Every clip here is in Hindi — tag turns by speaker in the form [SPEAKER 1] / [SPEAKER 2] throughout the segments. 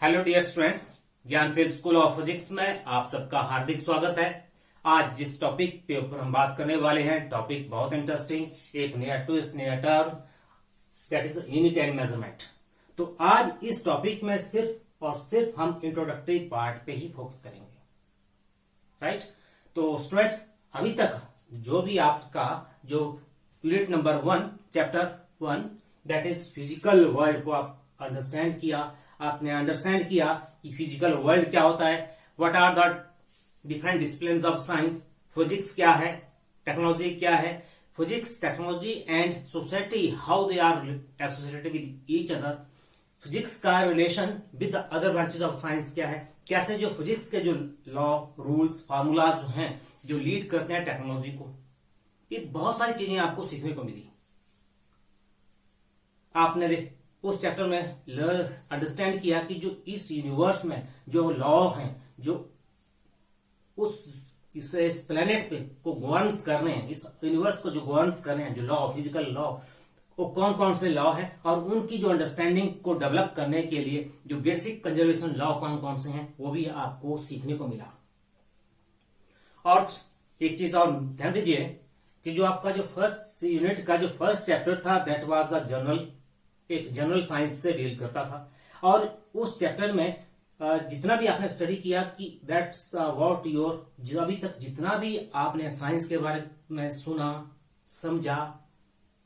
[SPEAKER 1] Hello dear students, Gyansheel school of physics में आप सबका हार्दिक स्वागत है। आज जिस टॉपिक पे ऊपर हम बात करने वाले हैं, टॉपिक बहुत इंटरेस्टिंग, एक नया ट्विस्ट, नया term, that is unit and measurement. तो आज इस टॉपिक में सिर्फ और सिर्फ हम इंट्रोडक्टरी पार्ट पे ही फोकस करेंगे, राइट। तो स्टूडेंट्स, अभी तक जो भी आपका जो unit number 1 chapter 1 that is physical world को आप अंडरस्टैंड किया, आपने अंडरस्टैंड किया कि फिजिकल वर्ल्ड क्या होता है, what are the different disciplines of science, physics क्या है, टेक्नोलॉजी क्या है, physics, technology and society, how they are associated with each other, physics का relation with the other branches of science क्या है, कैसे जो फिजिक्स के जो लॉ, रूल्स, फार्मूलाज जो हैं जो लीड करते हैं टेक्नोलॉजी को, ये बहुत सारी चीजें आपको सीखने को मिली। आपने उस चैप्टर में अंडरस्टैंड किया कि जो इस यूनिवर्स में जो लॉ हैं, जो इस प्लेनेट पे को गवर्न्स कर रहे हैं, इस यूनिवर्स को जो गवर्न्स कर रहे हैं, जो लॉ, फिजिकल लॉ, वो कौन कौन से लॉ है और उनकी जो अंडरस्टैंडिंग को डेवलप करने के लिए जो बेसिक कंजर्वेशन लॉ कौन कौन से हैं, वो भी आपको सीखने को मिला। और एक चीज और ध्यान दीजिए कि जो आपका जो फर्स्ट यूनिट का जो फर्स्ट चैप्टर था, दैट वाज द जनरल, एक जनरल साइंस से डील करता था। और उस चैप्टर में जितना भी आपने स्टडी किया कि दैट्स व्हाट योर, जो अभी तक जितना भी आपने साइंस के बारे में सुना, समझा,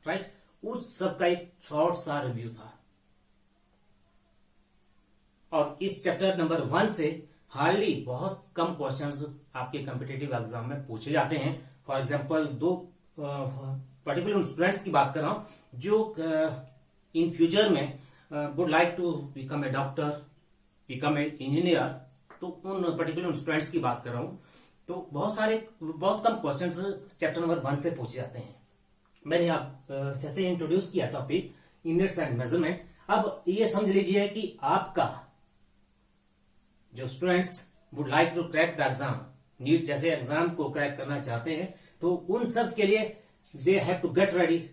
[SPEAKER 1] राइट, उस सब का एक शॉर्ट सा रिव्यू था। और इस चैप्टर नंबर 1 से हार्डली बहुत कम क्वेश्चंस आपके कॉम्पिटिटिव एग्जाम में पूछे जाते हैं। फॉर एग्जांपल, दो पर्टिकुलर स्टूडेंट्स की बात कर रहा हूं जो इन फ्यूचर में would like to become a doctor, become a engineer, तो उन पर्टिकुलर स्टूडेंट्स की बात कर रहा हूं। तो बहुत कम क्वेश्चंस चैप्टर नंबर 1 से पूछे जाते हैं। मैंने आप जैसे इंट्रोड्यूस किया टॉपिक यूनिट्स एंड मेजरमेंट। अब ये समझ लीजिए कि आपका जो students would like to crack the exam, NEET जैसे एग्जाम को क्रैक करना चाहते हैं, तो उन सब के लिए they have to get ready.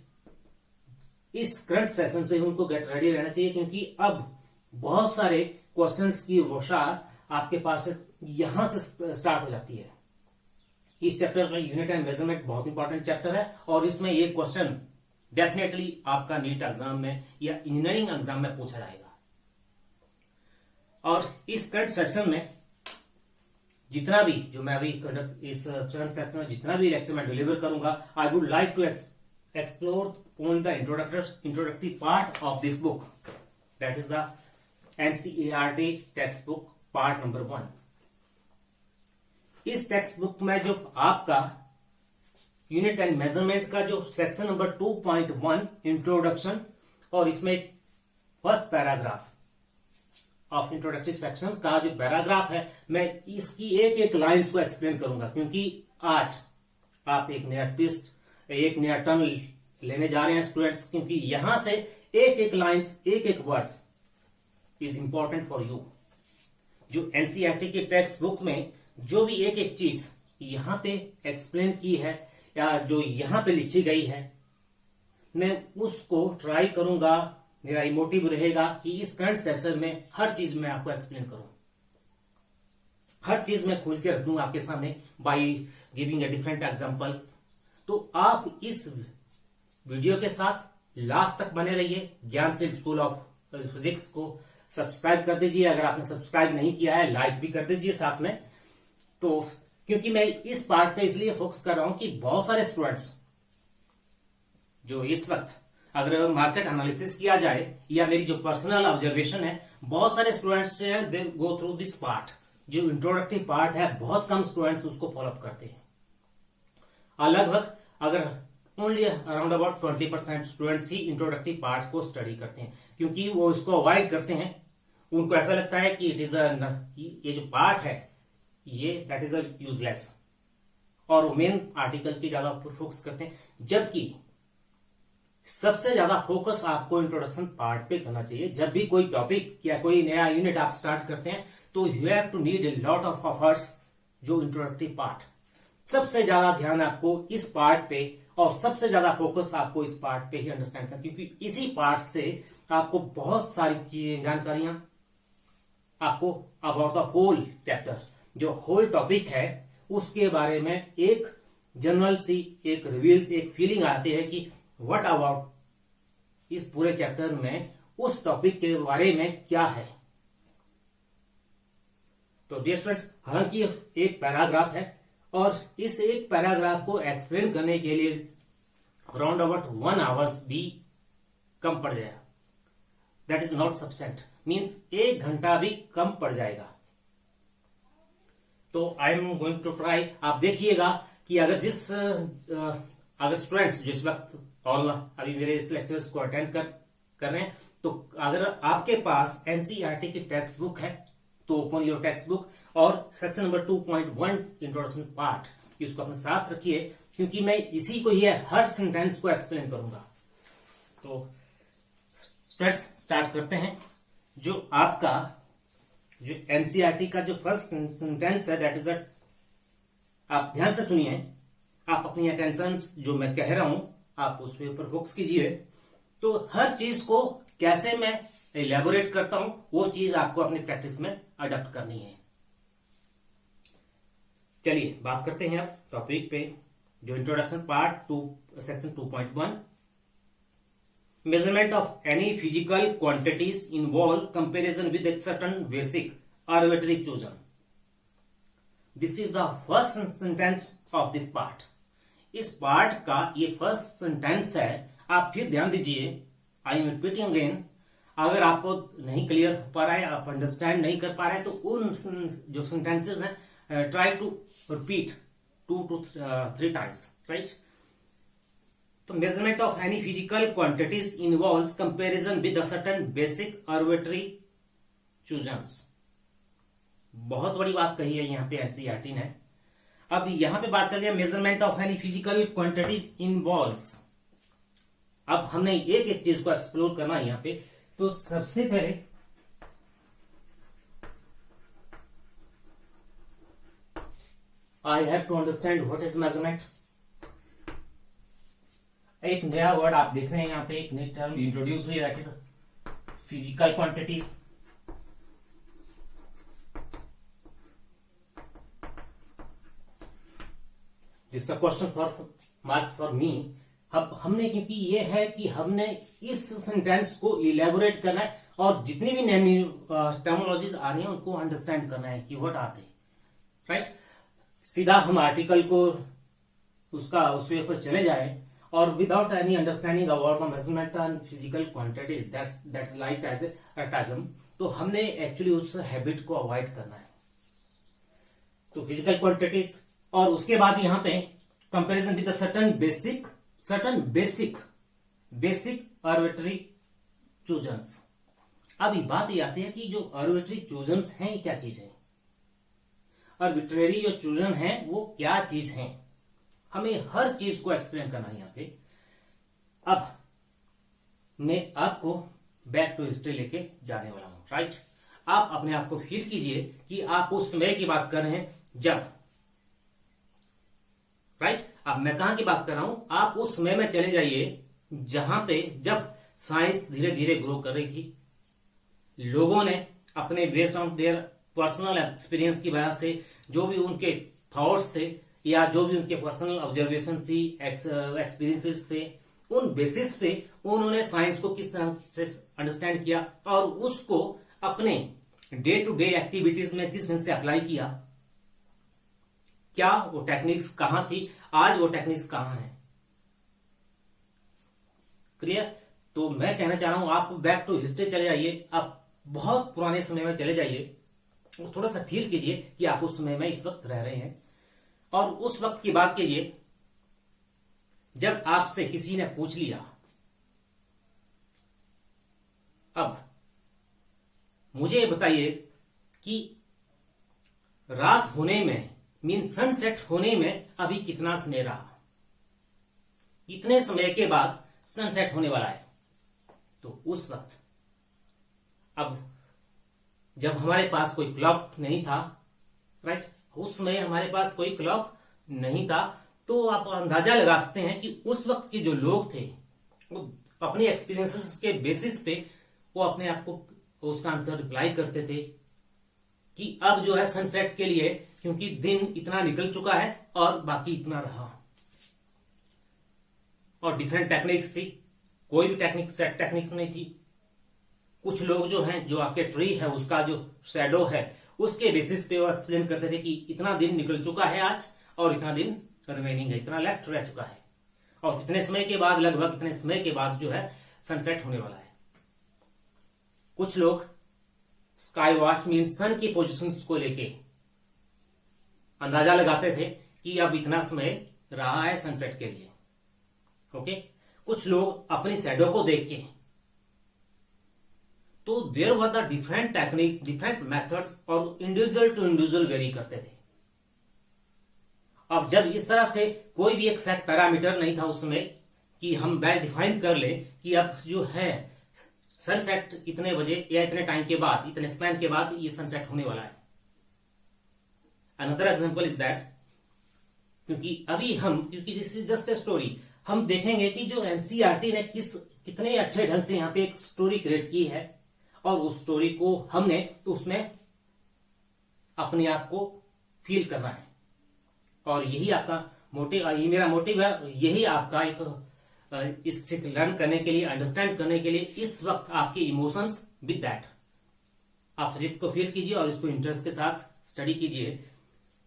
[SPEAKER 1] इस करंट सेशन से उनको गेट रेडी रहना चाहिए, क्योंकि अब बहुत सारे क्वेश्चंस की रोशार आपके पास यहां से स्टार्ट हो जाती है। इस चैप्टर में यूनिट एंड मेजरमेंट बहुत इंपॉर्टेंट चैप्टर है और इसमें ये क्वेश्चन डेफिनेटली आपका नीट एग्जाम में या इंजीनियरिंग एग्जाम में पूछा जाएगा। और इस करंट सेशन में जितना भी जो मैं अभी इस करंट सेशन में जितना भी लेक्चर में डिलीवर करूंगा, I would like to explore on the introductory part of this book, that is the NCERT textbook part number 1। इस टेक्स्ट बुक में जो आपका यूनिट एंड मेजरमेंट का जो सेक्शन नंबर 2.1 इंट्रोडक्शन, और इसमें first paragraph of introductory section का जो पैराग्राफ है, मैं इसकी एक एक लाइन्स को एक्सप्लेन करूंगा, क्योंकि आज आप एक नया ट्विस्ट, एक नया टर्न लेने जा रहे हैं स्टूडेंट्स, क्योंकि यहां से एक एक लाइन्स, एक एक words is important for you. जो एनसीईआरटी की टेक्स्ट बुक में जो भी एक एक चीज यहां पे एक्सप्लेन की है या जो यहां पे लिखी गई है, मैं उसको ट्राई करूंगा, मेरा मोटिव रहेगा कि इस करंट सेशन में हर चीज मैं आपको एक्सप्लेन करूं, हर चीज मैं खोल के रख दूंगा आपके सामने by giving a different examples. तो आप इस वीडियो के साथ लास्ट तक बने रहिए। ज्ञानशील स्कूल ऑफ फिजिक्स को सब्सक्राइब कर दीजिए, अगर आपने सब्सक्राइब नहीं किया है लाइक भी कर दीजिए साथ में। तो क्योंकि मैं इस पार्ट पे इसलिए फोकस कर रहा हूं कि बहुत सारे स्टूडेंट्स जो इस वक्त, अगर मार्केट एनालिसिस किया जाए या मेरी जो पर्सनल ऑब्जर्वेशन है, बहुत सारे students they go through this part, जो इंट्रोडक्टरी पार्ट है, बहुत कम स्टूडेंट्स उसको फॉलोअप करते हैं। लगभग अगर only around about 20% students he introductory part को स्टडी करते हैं, क्योंकि वो इसको अवॉइड करते हैं। उनको ऐसा लगता है कि इट इज ये जो पार्ट है ये दैट इज यूजलेस, और मेन आर्टिकल की ज्यादा फोकस करते हैं, जबकि सबसे ज्यादा फोकस आपको इंट्रोडक्शन पार्ट पे करना चाहिए। जब भी कोई टॉपिक या कोई नया यूनिट आप स्टार्ट करते हैं, तो you have to need a lot of efforts. जो इंट्रोडक्टरी पार्ट, सबसे ज्यादा ध्यान आपको इस पार्ट पे और सबसे ज्यादा फोकस आपको इस पार्ट पे ही अंडरस्टैंड करना, क्योंकि इसी पार्ट से आपको बहुत सारी चीजें, जानकारियां आपको अबाउट द होल चैप्टर, जो होल टॉपिक है उसके बारे में एक जनरल सी एक रिवील्स एक फीलिंग आती है कि व्हाट अबाउट इस पूरे चैप्टर में उस टॉपिक के बारे में क्या है। तो डियर स्टूडेंट्स, हालांकि एक पैराग्राफ है और इस एक पैराग्राफ को एक्सप्लेन करने के लिए राउंड अबाउट 1 आवर्स भी कम पड़ जाएगा। That is not sufficient, means 1 घंटा भी कम पड़ जाएगा। तो I am going to try. आप देखिएगा कि अगर स्टूडेंट्स जिस वक्त और अभी मेरे इस लेक्चर्स को अटेंड कर रहे हैं, तो अगर आपके पास एनसीईआरटी की टेक्स्ट बुक है तो ओपन योर टेक्स्ट बुक और सेक्शन नंबर 2.1 इंट्रोडक्शन पार्ट इसको अपने साथ रखिए, क्योंकि मैं इसी को ही हर सेंटेंस को एक्सप्लेन करूंगा। तो स्टूडेंट्स स्टार्ट करते हैं। जो आपका जो एनसीईआरटी का जो फर्स्ट सेंटेंस है दैट इज दैट, आप ध्यान से सुनिए, आप अपनी अटेंशन जो मैं कह रहा हूं आप उस पे ऊपर फोकस कीजिए। तो हर चीज को कैसे मैं इलेबोरेट करता हूं वो चीज आपको अपनी प्रैक्टिस में अडॉप्ट करनी है। चलिए बात करते हैं अब टॉपिक पे, जो introduction part 2 section 2.1, measurement of any physical quantities involve comparison with a certain basic arbitrary chosen. This is the first sentence of this part. इस पार्ट का ये फर्स्ट सेंटेंस है। आप फिर ध्यान दीजिए, आई एम रिपीटिंग अगेन। अगर आपको नहीं क्लियर हो पा रहा है, आप अंडरस्टैंड नहीं कर पा रहे हैं, तो उन जो सेंटेंसेस हैं try to repeat 2 to 3 times, right. तो measurement of any physical quantities involves comparison with a certain basic arbitrary chosen. बहुत बड़ी बात कही है यहाँ पे एनसीईआरटी ने। अब यहां पे बात चल रही है measurement of any physical quantities involves. अब हमने एक एक चीज को एक्सप्लोर करना है यहाँ पे। तो सबसे पहले I have to understand what is measurement. एक नया वर्ड आप देख रहे हैं यहाँ पे, एक नई टर्म इंट्रोड्यूस हुई है, that is physical quantities. This question for marks for me. अब हमने, क्योंकि ये है कि हमने इस सेंटेंस को इलेबोरेट करना है और जितनी भी नई टर्मोलॉजीज आ रही हैं उनको अंडरस्टैंड करना है कि व्हाट आर दे, राइट। सीधा हम आर्टिकल को उसके ऊपर चले जाए और without any understanding about the measurement and physical quantities, that's like as a autism. तो हमने एक्चुअली उस हैबिट को अवॉइड करना है। तो फिजिकल क्वांटिटीज और उसके बाद यहां पे comparison with certain basic arbitrary chosens. अब बात ये आती है कि जो आर्बिट्ररी चूजन्स हैं ये क्या चीज है, आर्बिट्ररी जो चूजन है वो क्या चीज है, हमें हर चीज को एक्सप्लेन करना है यहाँ पे। अब मैं आपको बैक टू हिस्ट्री लेके जाने वाला हूं, राइट। आप अपने आप को फील कीजिए कि आप उस समय की बात कर रहे हैं जब, राइट। अब मैं कहां की बात कर रहा हूं, आप उस समय में चले जाइए जब साइंस धीरे धीरे ग्रो कर रही थी। लोगों ने अपने based on their personal experience की वजह से जो भी उनके थॉट्स थे या जो भी उनके पर्सनल ऑब्जर्वेशन थी, एक्सपीरियंसेस थे, उन बेसिस पे उन्होंने साइंस को किस तरह से अंडरस्टैंड किया और उसको अपने डे टू डे एक्टिविटीज में किस ढंग से अप्लाई किया। क्या वो टेक्निक्स कहां थी, आज वो टेक्निक्स कहां है। क्लियर। तो मैं कहना चाह रहा हूं आप बैक टू हिस्ट्री चले जाइए, आप बहुत पुराने समय में चले जाइए और थोड़ा सा फील कीजिए कि आप उस समय में इस वक्त रह रहे हैं। और उस वक्त की बात कीजिए जब आपसे किसी ने पूछ लिया, अब मुझे बताइए कि रात होने में मीन सनसेट होने में अभी कितना समय रहा, कितने समय के बाद सनसेट होने वाला है। तो उस वक्त, अब जब हमारे पास कोई क्लॉक नहीं था, राइट, उस समय हमारे पास कोई क्लॉक नहीं था, तो आप अंदाजा लगा सकते हैं कि उस वक्त के जो लोग थे वो अपने एक्सपीरियंसेस के बेसिस पे वो अपने आप को उसका आंसर रिप्लाई करते थे, कि अब जो है सनसेट के लिए, क्योंकि दिन इतना निकल चुका है और बाकी इतना रहा, और डिफरेंट टेक्निक्स थी, कोई भी टेक्निक सेट टेक्निक्स नहीं थी। कुछ लोग जो हैं, जो आपके ट्री है उसका जो शेडो है उसके बेसिस पे वो एक्सप्लेन करते थे कि इतना दिन निकल चुका है आज और इतना दिन रिमेनिंग है, इतना लेफ्ट रह चुका है, और कितने समय के बाद, लगभग कितने समय के बाद जो है सनसेट होने वाला है। कुछ लोग स्काई वॉच मीन सन की पोजीशन को लेके अंदाजा लगाते थे कि अब इतना समय रहा है सनसेट के लिए। ओके, कुछ लोग अपनी शैडो को देख के, तो there were the different technique, different methods, और इंडिविजुअल टू इंडिविजुअल वेरी करते थे। अब जब इस तरह से कोई भी एक सेट पैरामीटर नहीं था उसमें कि हम वेल डिफाइन कर ले कि अब जो है सनसेट इतने बजे या इतने टाइम के बाद, इतने स्पैन के बाद ये सनसेट होने वाला है। अनदर एग्जांपल इज दैट, क्योंकि this is just a story, हम देखेंगे कि जो एनसीईआरटी ने कितने अच्छे ढंग से यहाँ पे एक स्टोरी क्रिएट की है, और उस स्टोरी को हमने उसमें अपने आप को फील करना है। और यही आपका मोटिव, ये मेरा मोटिव है, यही आपका एक इससे लर्न करने के लिए, अंडरस्टैंड करने के लिए, इस वक्त आपके इमोशंस विद दैट आप फिजिक्स को फील कीजिए और इसको इंटरेस्ट के साथ स्टडी कीजिए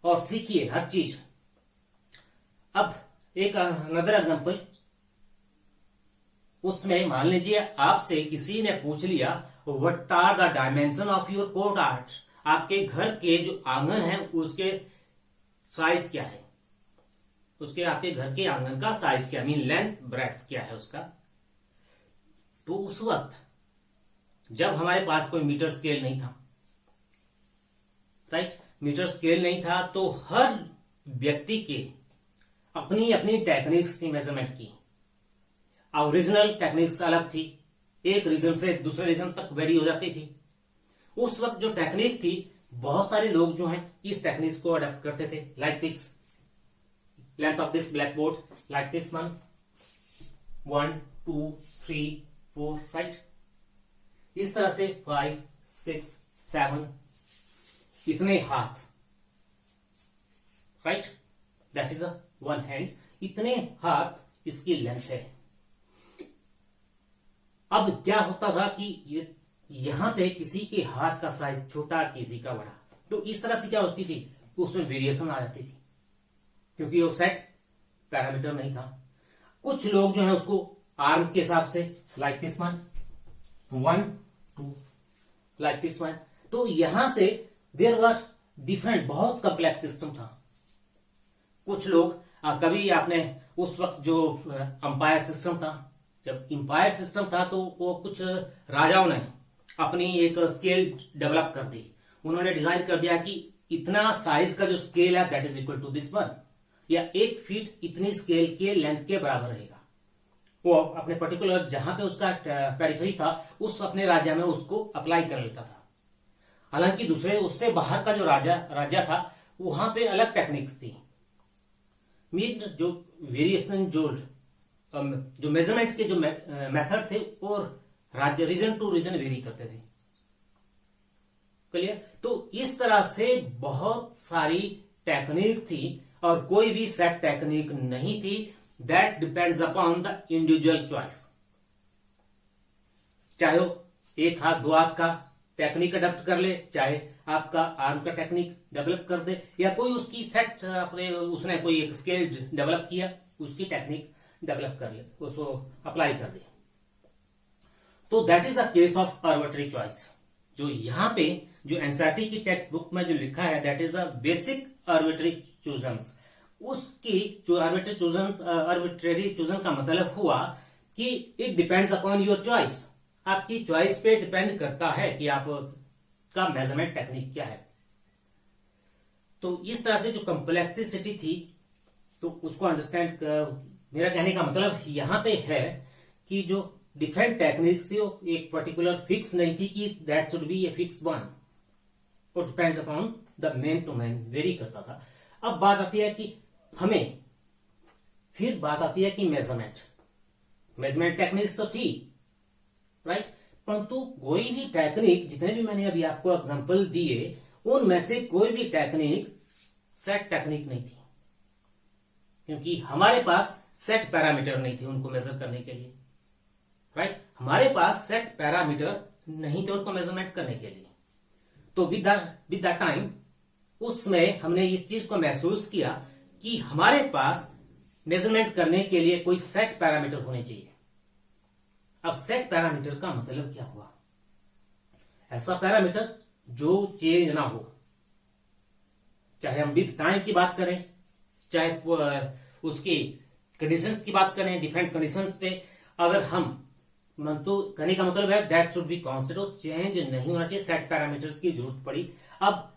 [SPEAKER 1] और सीखिए हर चीज। अब एक अनदर एग्जांपल, उसमें मान लीजिए आपसे किसी ने पूछ लिया what are the dimension of your courtyard, आपके घर के जो आंगन है उसके साइज क्या है, उसके आपके घर के आंगन का साइज क्या, मीन लेंथ ब्रेड्थ क्या है उसका। तो उस वक्त जब हमारे पास कोई मीटर स्केल नहीं था, राइट, मीटर स्केल नहीं था, तो हर व्यक्ति के अपनी अपनी टेक्निक्स थी मेजरमेंट की। ओरिजिनल टेक्निक्स अलग थी, एक रीजन से दूसरे रीजन तक वेरी हो जाती थी। उस वक्त जो टेक्निक थी, बहुत सारे लोग जो हैं इस टेक्निक्स को अडॉप्ट करते थे, like this length of this black board, like this one 1 2 3 4, right, इस तरह से 5 6 7 इतने हाथ, right, that is a one hand, इतने हाथ इसकी लेंथ है। अब क्या होता था कि यहां पे किसी के हाथ का साइज छोटा, किसी का बड़ा, तो इस तरह से क्या होती थी, तो उसमें वेरिएशन आ जाती थी, क्योंकि वो सेट पैरामीटर नहीं था। कुछ लोग जो है उसको आर्म के हिसाब से, like this one 1 2, like this one, तो यहां से देयर वर डिफरेंट, बहुत कॉम्प्लेक्स सिस्टम था। कुछ लोग कभी आपने उस वक्त जो अंपायर सिस्टम था, जब अंपायर सिस्टम था तो वो कुछ राजाओं ने अपनी एक स्केल डेवलप कर दी, उन्होंने डिजाइन कर दिया कि इतना साइज का जो स्केल है that is equal to this one, या 1 फीट इतनी स्केल के लेंथ के बराबर रहेगा। वो अपने पर्टिकुलर जहां पे उसका पेरिफेरी था, उस अपने राज्य में उसको अप्लाई कर लेता था। हालांकि दूसरे उससे बाहर का जो राज्य था, वहां पे अलग टेक्निक्स थी, मीन जो वेरिएशन, जो मेजरमेंट के जो मेथड थे और राज्य, रीजन टू रीजन वेरी करते थे। क्लियर? तो इस तरह से बहुत सारी टेक्निक थी और कोई भी सेट टेक्निक नहीं थी। That depends upon the individual choice. चाहे वो एक हाथ दो हाथ का टेक्निक अडॉप्ट कर ले, चाहे आपका आर्म का टेक्निक डेवलप कर दे, या कोई उसकी सेट उसने कोई एक स्केल डेवलप किया, उसकी टेक्निक डेवलप कर ले, उसको अप्लाई कर दे। तो that is the case of arbitrary choice. जो यहां पे जो एनसीईआरटी की टेक्स्ट बुक में जो लिखा है, that is the basic arbitrary chosens. उसकी जो आर्बिट्रेरी चूजन का मतलब हुआ कि it depends upon your choice. आपकी चॉइस पे डिपेंड करता है कि आपका मेजरमेंट टेक्निक क्या है। तो इस तरह से जो कॉम्प्लेक्सिटी थी, तो उसको अंडरस्टैंड मेरा कहने का मतलब यहां पे है कि जो डिफरेंट टेक्निक्स थी, वो एक पर्टिकुलर फिक्स नहीं थी कि that should be a fix one. वो depends upon the man to man, vary करता था। अब बात आती है कि बात आती है कि मेजरमेंट टेक्निक्स तो थी, राइट, परंतु कोई भी टेक्निक, जितने भी मैंने अभी आपको एग्जांपल दिए, उनमें से कोई भी टेक्निक सेट टेक्निक नहीं थी, क्योंकि हमारे पास सेट पैरामीटर नहीं थे उनको मेजर करने के लिए। राइट, हमारे पास सेट पैरामीटर नहीं थे उसको मेजरमेंट करने के लिए। तो विद द टाइम उसमें हमने इस चीज को महसूस किया कि हमारे पास मेजरमेंट करने के लिए कोई सेट पैरामीटर होने चाहिए। अब सेट पैरामीटर का मतलब क्या हुआ? ऐसा पैरामीटर जो चेंज ना हो, चाहे हम विद टाइम की बात करें, चाहे उसकी कंडीशंस की बात करें, डिफरेंट कंडीशंस पे अगर हम, तो कहने का मतलब है that should be constant, change नहीं होना चाहिए, सेट पैरामीटर्स की जरूरत पड़ी। अब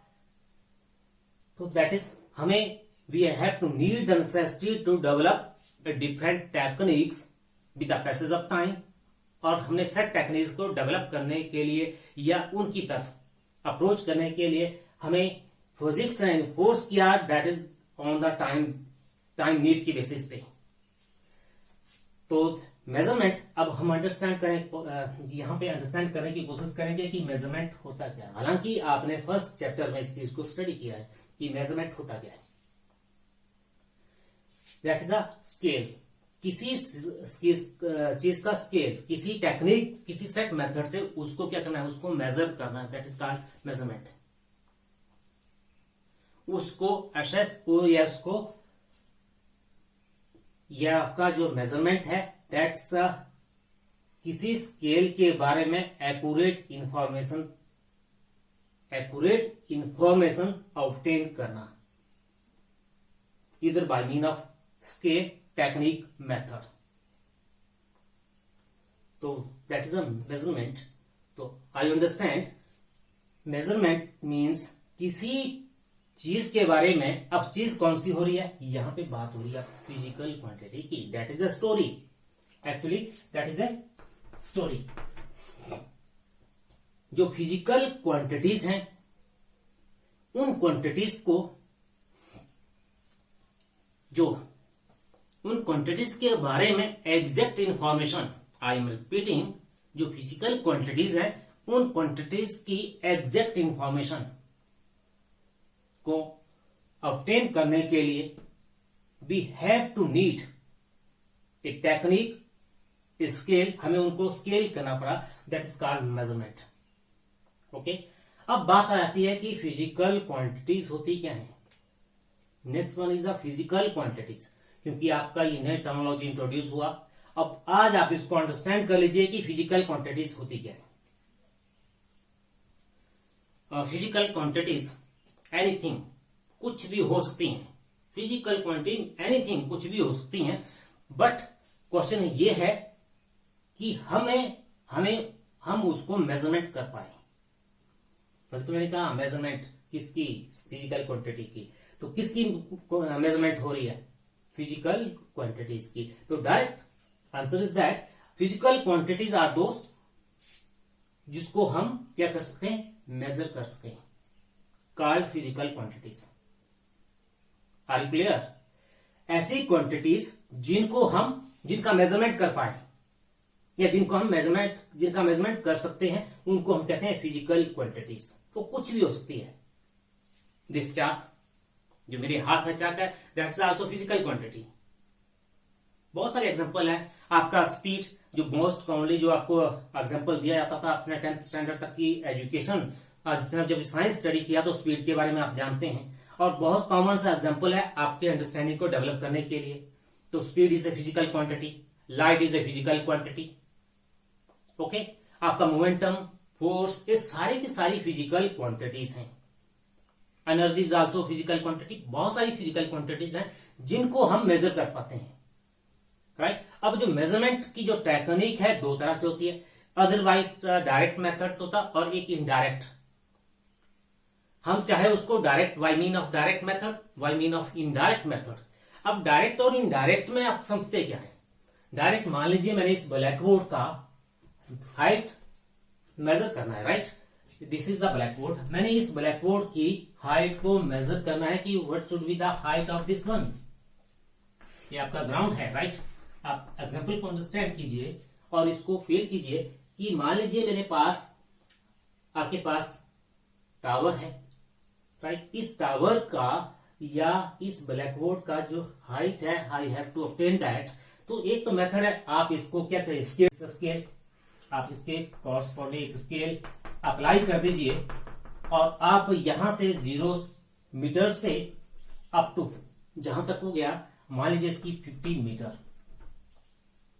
[SPEAKER 1] तो दैट इज हमें we have to need the necessity to develop different techniques with the passage of time, और हमने सेट टेक्निक्स को डेवलप करने के लिए या उनकी तरफ अप्रोच करने के लिए हमें फिजिक्स ने एनफोर्स किया, that is on the time need की बेसिस पे। तो मेजरमेंट अब हम अंडरस्टैंड करें, यहां पे अंडरस्टैंड करने की कोशिश करेंगे कि मेजरमेंट होता क्या है। हालांकि आपने फर्स्ट चैप्टर में इस चीज को स्टडी किया है कि मेजरमेंट होता क्या है। दैट इज द स्केल, किसी चीज का स्केल, किसी टेक्निक, किसी सेट मेथड से उसको क्या करना है, उसको मेजर करना है, दैट इज कॉल्ड मेजरमेंट। उसको असेस को या उसको या आपका जो मेजरमेंट है दैट्स किसी स्केल के बारे में एक्यूरेट इंफॉर्मेशन ऑब्टेन करना, इधर by mean of scale, technique, method. तो दैट इज अ मेजरमेंट। तो आई अंडरस्टैंड मेजरमेंट मीन्स किसी चीज के बारे में, अब चीज कौन सी हो रही है, यहां पे बात हो रही है फिजिकल क्वांटिटी की। That is a story, actually that is a story. जो फिजिकल क्वांटिटीज हैं उन क्वांटिटीज को, जो उन क्वांटिटीज के बारे में exact information, I am repeating, जो फिजिकल क्वांटिटीज है उन क्वांटिटीज की एग्जैक्ट इंफॉर्मेशन को ऑब्टेन करने के लिए we have to need a technique, scale, हमें उनको स्केल करना पड़ा, that is called measurement. Okay, अब बात आती है कि फिजिकल क्वांटिटीज होती क्या है। Next one is the physical quantities, क्योंकि आपका ये नई टर्मिनोलॉजी इंट्रोड्यूस हुआ। अब आज आप इसको अंडरस्टैंड कर लीजिए कि फिजिकल क्वांटिटीज होती क्या है। फिजिकल क्वांटिटीज एनीथिंग, कुछ भी हो सकती हैं। फिजिकल क्वांटिटी एनीथिंग, कुछ भी हो सकती हैं, बट क्वेश्चन ये है कि हम उसको मेजरमेंट कर पाए। तो मैंने कहा मेजरमेंट किसकी, फिजिकल क्वांटिटी की, तो किसकी मेजरमेंट हो रही है, फिजिकल क्वांटिटीज की। तो direct answer is that physical quantities are those जिसको हम क्या कर सकते हैं, मेजर कर सकते हैं, called physical quantities. Are you clear? ऐसी क्वांटिटीज जिनका मेजरमेंट कर पाए या जिनका मेजरमेंट कर सकते हैं, उनको हम कहते हैं फिजिकल क्वांटिटीज। तो कुछ भी हो सकती है। दिस चाक, जो मेरे हाथ में चाक है, दैट्स आल्सो फिजिकल क्वांटिटी। बहुत सारे एग्जांपल है। आपका स्पीड, जो मोस्ट कॉमनली जो आपको एग्जांपल दिया जाता था अपने 10th स्टैंडर्ड तक की एजुकेशन, जब साइंस स्टडी किया तो स्पीड के बारे में आप जानते हैं, और बहुत कॉमन सा एग्जांपल है आपके अंडरस्टैंडिंग को डेवलप करने के लिए। तो speed is a physical quantity, light is a physical quantity. Okay, आपका मोमेंटम, फोर्स, ये सारी की सारी फिजिकल क्वांटिटीज हैं। Energy is also physical quantity. बहुत सारी फिजिकल क्वांटिटीज हैं जिनको हम मेजर कर पाते हैं। राइट, अब जो मेजरमेंट की जो टेक्निक है दो तरह से होती है, अदरवाइज डायरेक्ट मेथड्स होता और एक इनडायरेक्ट। हम चाहे उसको direct by mean of direct method, by mean of indirect method. अब डायरेक्ट और इनडायरेक्ट में आप समझते क्या है। डायरेक्ट, मान लीजिए मैंने इस ब्लैक बोर्ड का हाइट मेजर करना है, right, this is the black board. मैंने इस ब्लैक बोर्ड की हाइट को मेजर करना है कि what should be the height of this one. ये आपका ग्राउंड है, राइट। आप एग्जाम्पल को अंडरस्टैंड कीजिए और इसको फील कीजिए कि मान लीजिए मेरे पास, आपके पास टावर है, राइट। इस टावर का या इस ब्लैक बोर्ड का जो हाइट है, I have to obtain that. तो एक तो मेथड है, आप इसको क्या करें, स्केल, आप इसके कॉरस्पॉन्डिंग स्केल अप्लाई कर दीजिए और आप यहां से 0 मीटर से अप टू जहां तक हो गया, मान लीजिए इसकी 50 मीटर,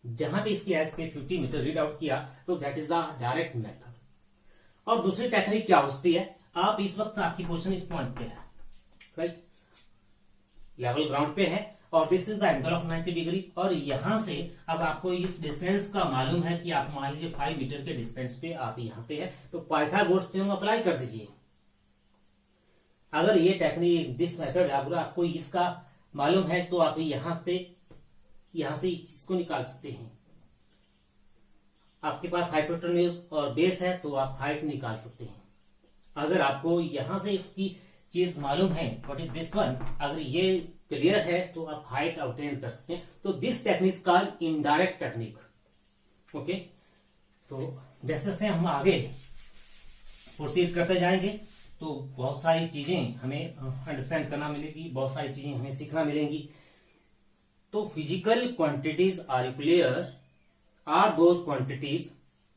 [SPEAKER 1] जहां पे इसकी एज पे 50 मीटर रीड आउट किया, तो that is the direct method. और दूसरी टेक्निक क्या होती है, आप इस वक्त आपकी पोजीशन इस पॉइंट पे है, राइट, लेवल ग्राउंड पे है और this is the angle of 90 degree. और यहां से अब आपको इस डिस्टेंस का मालूम है कि आप मान लीजिए 5 मीटर के डिस्टेंस पे आप यहां पे है, तो पाइथागोरस थ्योरम अप्लाई कर दीजिए। अगर ये टेक्निक, दिस मेथड, अगर आपको इसका मालूम है तो आप यहां से इस चीज को निकाल सकते हैं। आपके पास हाइपोटेन्यूज और बेस है तो आप हाइट निकाल सकते हैं। अगर आपको यहां से इसकी चीज मालूम है, व्हाट इज दिस वन, अगर ये क्लियर है तो आप हाइट ऑब्टेन कर सकते हैं। तो this technique called indirect technique. Okay, तो जैसे जैसे हम आगे प्रोसीड करते जाएंगे तो बहुत सारी चीजें हमें अंडरस्टैंड करना मिलेगी, बहुत सारी चीजें हमें सीखना मिलेंगी। तो physical quantities are clear are those quantities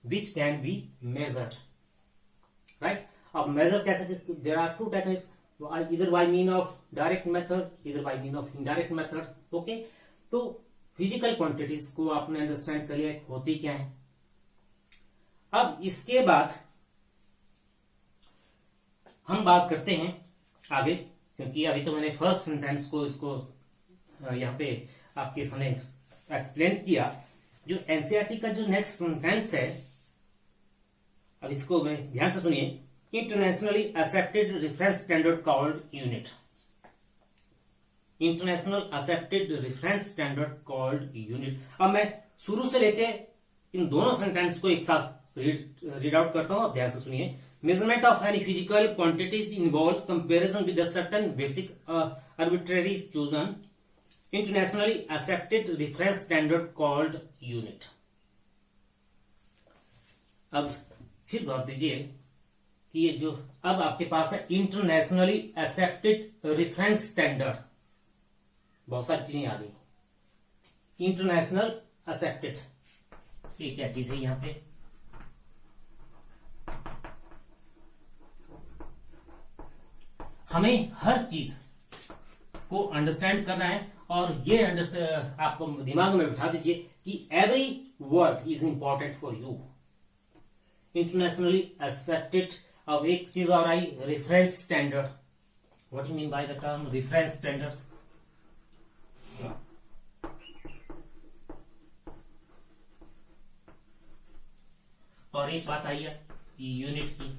[SPEAKER 1] which can be measured, right? अब measure कैसे, there are two techniques, either by mean of direct method, either by mean of indirect method. okay, तो physical quantities को आपने अंडरस्टैंड कर लिया होती क्या है। अब इसके बाद हम बात करते हैं आगे, क्योंकि अभी तो मैंने फर्स्ट सेंटेंस को इसको यहाँ पे आपके सामने एक्सप्लेन किया। जो एनसीईआरटी का जो नेक्स्ट सेंटेंस है, अब इसको मैं ध्यान से सुनिए, internationally accepted reference standard called unit. International accepted reference standard called unit. अब मैं शुरू से लेके इन दोनों सेंटेंस को एक साथ रीड आउट करता हूं, ध्यान से सुनिए। Measurement of any physical quantities involves comparison with a certain basic arbitrary chosen internationally accepted reference standard called unit. अब फिर गौर दीजिए कि ये जो अब आपके पास है इंटरनेशनली एक्सेप्टेड रेफरेंस स्टैंडर्ड, बहुत सारी चीजें आ गई। इंटरनेशनल एक्सेप्टेड, ये क्या चीज है यहां पे, हमें हर चीज को अंडरस्टैंड करना है और ये आपको दिमाग में बिठा दीजिए कि every word is important for you. Internationally accepted, अब एक चीज और आई, reference standard. What you mean by the term reference standard? और एक बात आई है यूनिट की।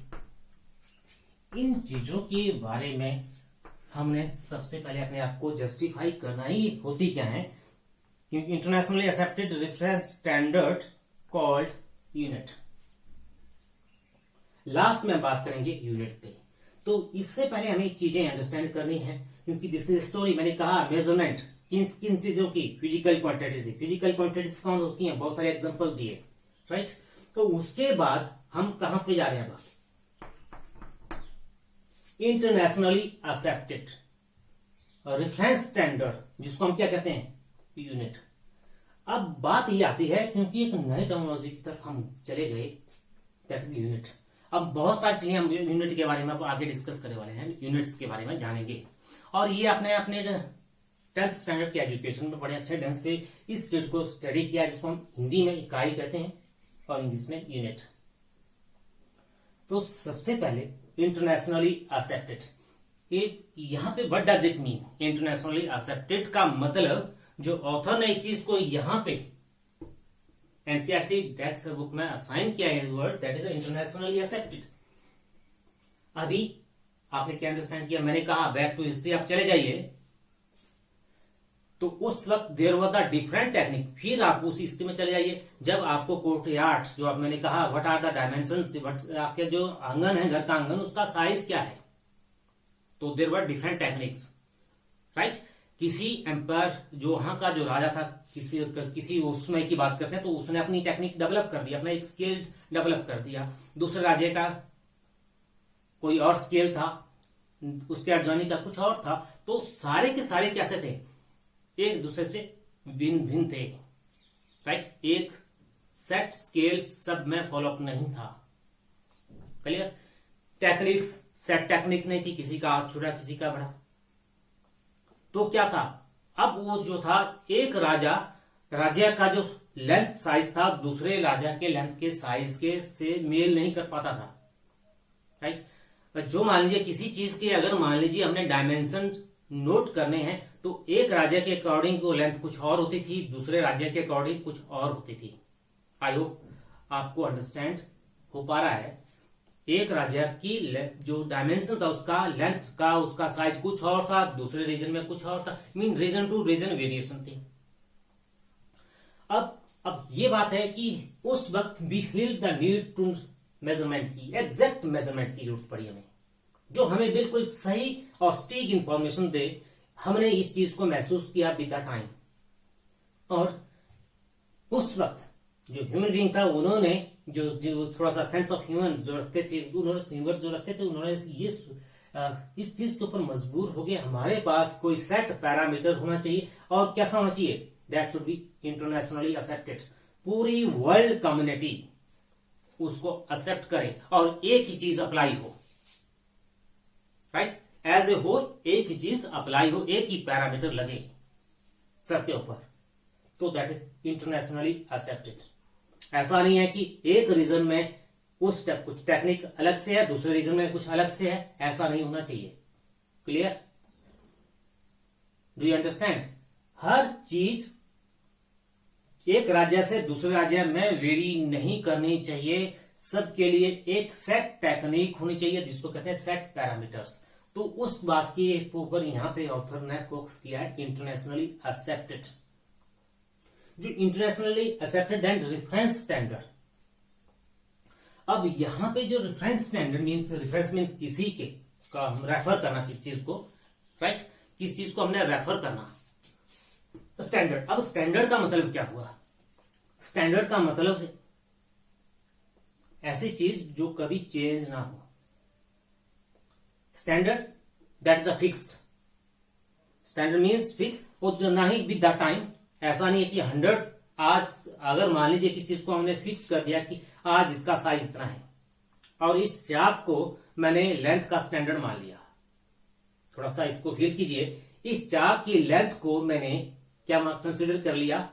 [SPEAKER 1] इन चीजों के बारे में हमने सबसे पहले अपने आप को जस्टिफाई करना ही होती क्या है, क्योंकि internationally accepted reference standard called unit. Last में बात करेंगे यूनिट पे। तो इससे पहले हमें चीजें अंडरस्टैंड करनी है, क्योंकि दिस इज स्टोरी। मैंने कहा मेजरमेंट किन किन चीजों की, फिजिकल क्वांटिटीज। फिजिकल क्वांटिटीज कौन होती हैं, बहुत सारे एग्जांपल दिए, राइट। तो उसके बाद हम कहां पे जा रहे हैं, इंटरनेशनली एक्सेप्टेड रेफरेंस स्टैंडर्ड, जिसको हम क्या कहते हैं, यूनिट। अब बात ये आती है, क्योंकि एक नई टेक्नोलॉजी की तरफ हम चले गए, दैट इज यूनिट। अब बहुत सारी चीजें हम यूनिट के बारे में आगे डिस्कस करने वाले हैं, यूनिट्स के बारे में जानेंगे। और ये आपने अपने 10th स्टैंडर्ड के एजुकेशन में बड़े अच्छे ढंग से इस चीज को स्टडी किया, जिसको हम हिंदी में इकाई कहते हैं और इंग्लिश में यूनिट। तो सबसे पहले इंटरनेशनली एक्सेप्टेड, यहां पे what does it mean? Internationally accepted का मतलब जो ऑथर ने इस चीज को यहां पे एनसीईआरटी टेक्स्ट बुक में असाइन किया है word, that is internationally accepted. अभी आपने क्या अंडरस्टैंड किया? मैंने कहा बैक टू हिस्ट्री आप चले जाइए, तो उस वक्त there was a different technique. फिर आप उस हिस्ट्री में चले जाइए जब आपको कोर्टयार्ड, जो आप मैंने कहा व्हाट आर द डायमेंशंस, आपके जो आंगन है, घर का आंगन, उसका साइज क्या है। तो there were different techniques, right. किसी एम्पायर, जो वहां का जो राजा था, किसी उसमें की बात करते हैं, तो उसने अपनी टेक्निक डेवलप कर दी, अपना एक स्किल डेवलप कर दिया। दूसरे राज्य का कोई और स्किल था, उसके एडजॉइनिंग का कुछ और था, तो सारे के सारे कैसे थे, एक दूसरे से भिन्न भिन्न थे, राइट। एक सेट स्केल सब में फॉलोअप नहीं था, क्लियर। टेक्निक्स सेट टेक्निक नहीं थी, किसी का हाथ छोटा किसी का बड़ा। तो क्या था, अब वो जो था एक राज्य का जो लेंथ साइज था दूसरे राजा के लेंथ के साइज के से मेल नहीं कर पाता था, राइट। जो मान लीजिए किसी चीज के अगर मान लीजिए हमने डायमेंशन नोट करने हैं तो एक राज्य के अकॉर्डिंग वो लेंथ कुछ और होती थी, दूसरे राज्य के अकॉर्डिंग कुछ और होती थी। आई होप आपको अंडरस्टैंड हो पा रहा है। एक राज्य की जो डायमेंशन था उसका लेंथ का उसका साइज कुछ और था, दूसरे रीजन में कुछ और था, mean region to region variation थी। अब ये बात है कि उस वक्त we feel the need to measurement की, एग्जैक्ट मेजरमेंट की जरूरत पड़ी हमें, जो हमें बिल्कुल सही और सटीक इंफॉर्मेशन दे। हमने इस चीज को महसूस किया विद द टाइम। और उस वक्त जो ह्यूमन बीइंग था उन्होंने जो थोड़ा सा सेंस ऑफ ह्यूमर जो रखते थे, उन्होंने ये इस चीज के ऊपर मजबूर हो गए, हमारे पास कोई सेट पैरामीटर होना चाहिए और कैसा होना चाहिए, that should B internationally accepted. पूरी वर्ल्ड कम्युनिटी उसको एक्सेप्ट करे और एक ही चीज अप्लाई हो, राइट। एज ए होल एक ही चीज अप्लाई हो, एक ही पैरामीटर लगे सबके ऊपर, तो दैट इज इंटरनेशनली एक्सेप्टेड। ऐसा नहीं है कि एक रीजन में कुछ टेक्निक अलग से है, दूसरे रीजन में कुछ अलग से है, ऐसा नहीं होना चाहिए। Clear, do you understand. हर चीज एक राज्य से दूसरे राज्य में वेरी नहीं करनी चाहिए, सबके लिए एक सेट टेक्निक होनी चाहिए जिसको कहते हैं सेट पैरामीटर्स। तो उस बात के ऊपर यहां पे ऑथर ने फोकस किया है, इंटरनेशनली एक्सेप्टेड। जो internationally accepted and reference standard. अब यहां पे जो reference standard means, reference means किसी के का हम रेफर करना, किस चीज को, राइट, किस चीज को हमने रेफर करना, स्टैंडर्ड। अब स्टैंडर्ड का मतलब क्या हुआ, स्टैंडर्ड का मतलब ऐसी चीज जो कभी चेंज ना हो। Standard that is a fixed, standard means fix, और जो ना ही विद द टाइम। ऐसा नहीं है कि 100 आज अगर मान लीजिए किसी चीज को हमने फिक्स कर दिया कि आज इसका साइज इतना है और इस चाक को मैंने लेंथ का स्टैंडर्ड मान लिया। थोड़ा सा इसको फील कीजिए, इस चाक की लेंथ को मैंने क्या कंसिडर कर लिया,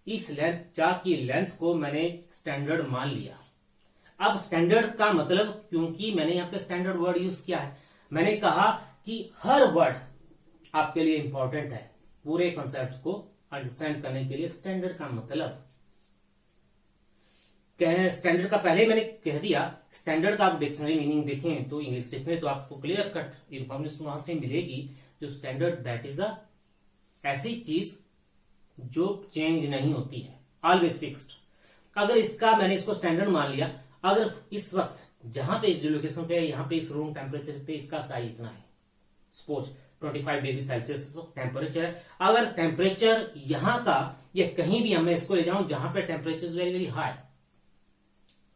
[SPEAKER 1] इस चाक की लेंथ को मैंने स्टैंडर्ड मान लिया। अब स्टैंडर्ड का मतलब, क्योंकि मैंने यहां पे स्टैंडर्ड वर्ड यूज किया है, मैंने कहा कि हर वर्ड आपके लिए इंपॉर्टेंट है पूरे कॉन्सेप्ट को अंडरस्टैंड करने के लिए। स्टैंडर्ड का मतलब, स्टैंडर्ड का पहले मैंने कह दिया, स्टैंडर्ड का आप डिक्शनरी मीनिंग देखें तो इंग्लिश डिक्शनरी तो आपको क्लियर कट इंफॉर्मेशन वहां से मिलेगी। जो स्टैंडर्ड दैट इज अ ऐसी चीज जो चेंज नहीं होती है, ऑलवेज फिक्स्ड। अगर इसका मैंने इसको स्टैंडर्ड मान लिया, अगर इस वक्त जहां पे इस लोकेशन पे, यहां पे इस रूम टेम्परेचर पे इसका साइज इतना है, सपोज 25 डिग्री सेल्सियस टेम्परेचर है, अगर टेम्परेचर यहां का या कहीं भी मैं इसको ले जाऊं जहां पे temperature vary very high,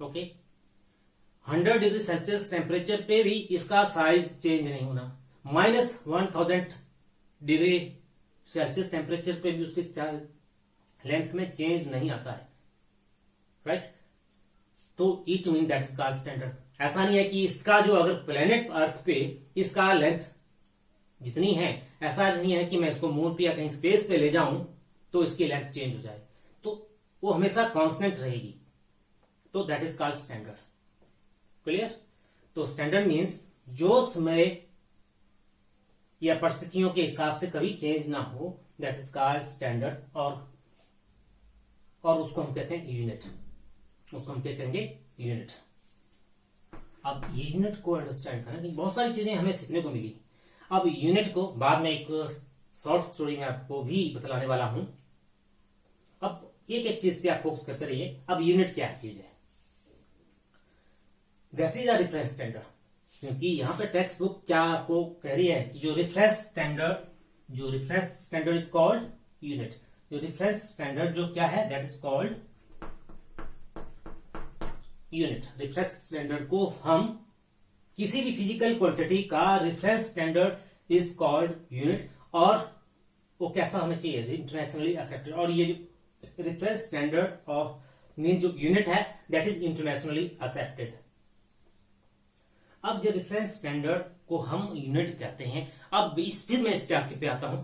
[SPEAKER 1] okay, 100 degree Celsius temperature पे भी इसका साइज चेंज नहीं होना, -1000 डिग्री सेल्सियस टेम्परेचर पे भी उसकी लेंथ में चेंज नहीं आता है, राइट। तो it mean that is called standard. ऐसा नहीं है कि इसका जो अगर प्लेनेट अर्थ पे इसका लेंथ जितनी है, ऐसा नहीं है कि मैं इसको मून पे या कहीं स्पेस पे ले जाऊं तो इसकी लेंथ चेंज हो जाए, तो वो हमेशा कांस्टेंट रहेगी, तो that is called standard. Clear. तो स्टैंडर्ड मीन्स जो समय या परिस्थितियों के हिसाब से कभी चेंज ना हो, दैट इज कॉल्ड स्टैंडर्ड। और उसको हम कहते हैं यूनिट, उसको हम क्या कहेंगे, यूनिट। अब ये यूनिट को अंडरस्टैंड करना, बहुत सारी चीजें हमें सीखने को मिली। अब यूनिट को बाद में एक शॉर्ट स्टोरी में आपको भी बतलाने वाला हूं। अब एक एक चीज पे आप फोकस करते रहिए। अब यूनिट क्या चीज है, that is a reference standard. क्योंकि यहां पे टेक्स्ट बुक क्या आपको कह रही है कि जो reference standard is called unit. जो रेफरेंस स्टैंडर्ड जो क्या है, that is called unit. Reference standard को हम किसी भी फिजिकल क्वांटिटी का reference standard is called unit, और वो कैसा होना चाहिए, इंटरनेशनली एक्सेप्टेड। और ये जो रेफरेंस स्टैंडर्ड ऑफ मीन जो यूनिट है दैट इज इंटरनेशनली एक्सेप्टेड। अब जो रेफरेंस स्टैंडर्ड को हम यूनिट कहते हैं। अब फिर मैं इस चाक पे आता हूं।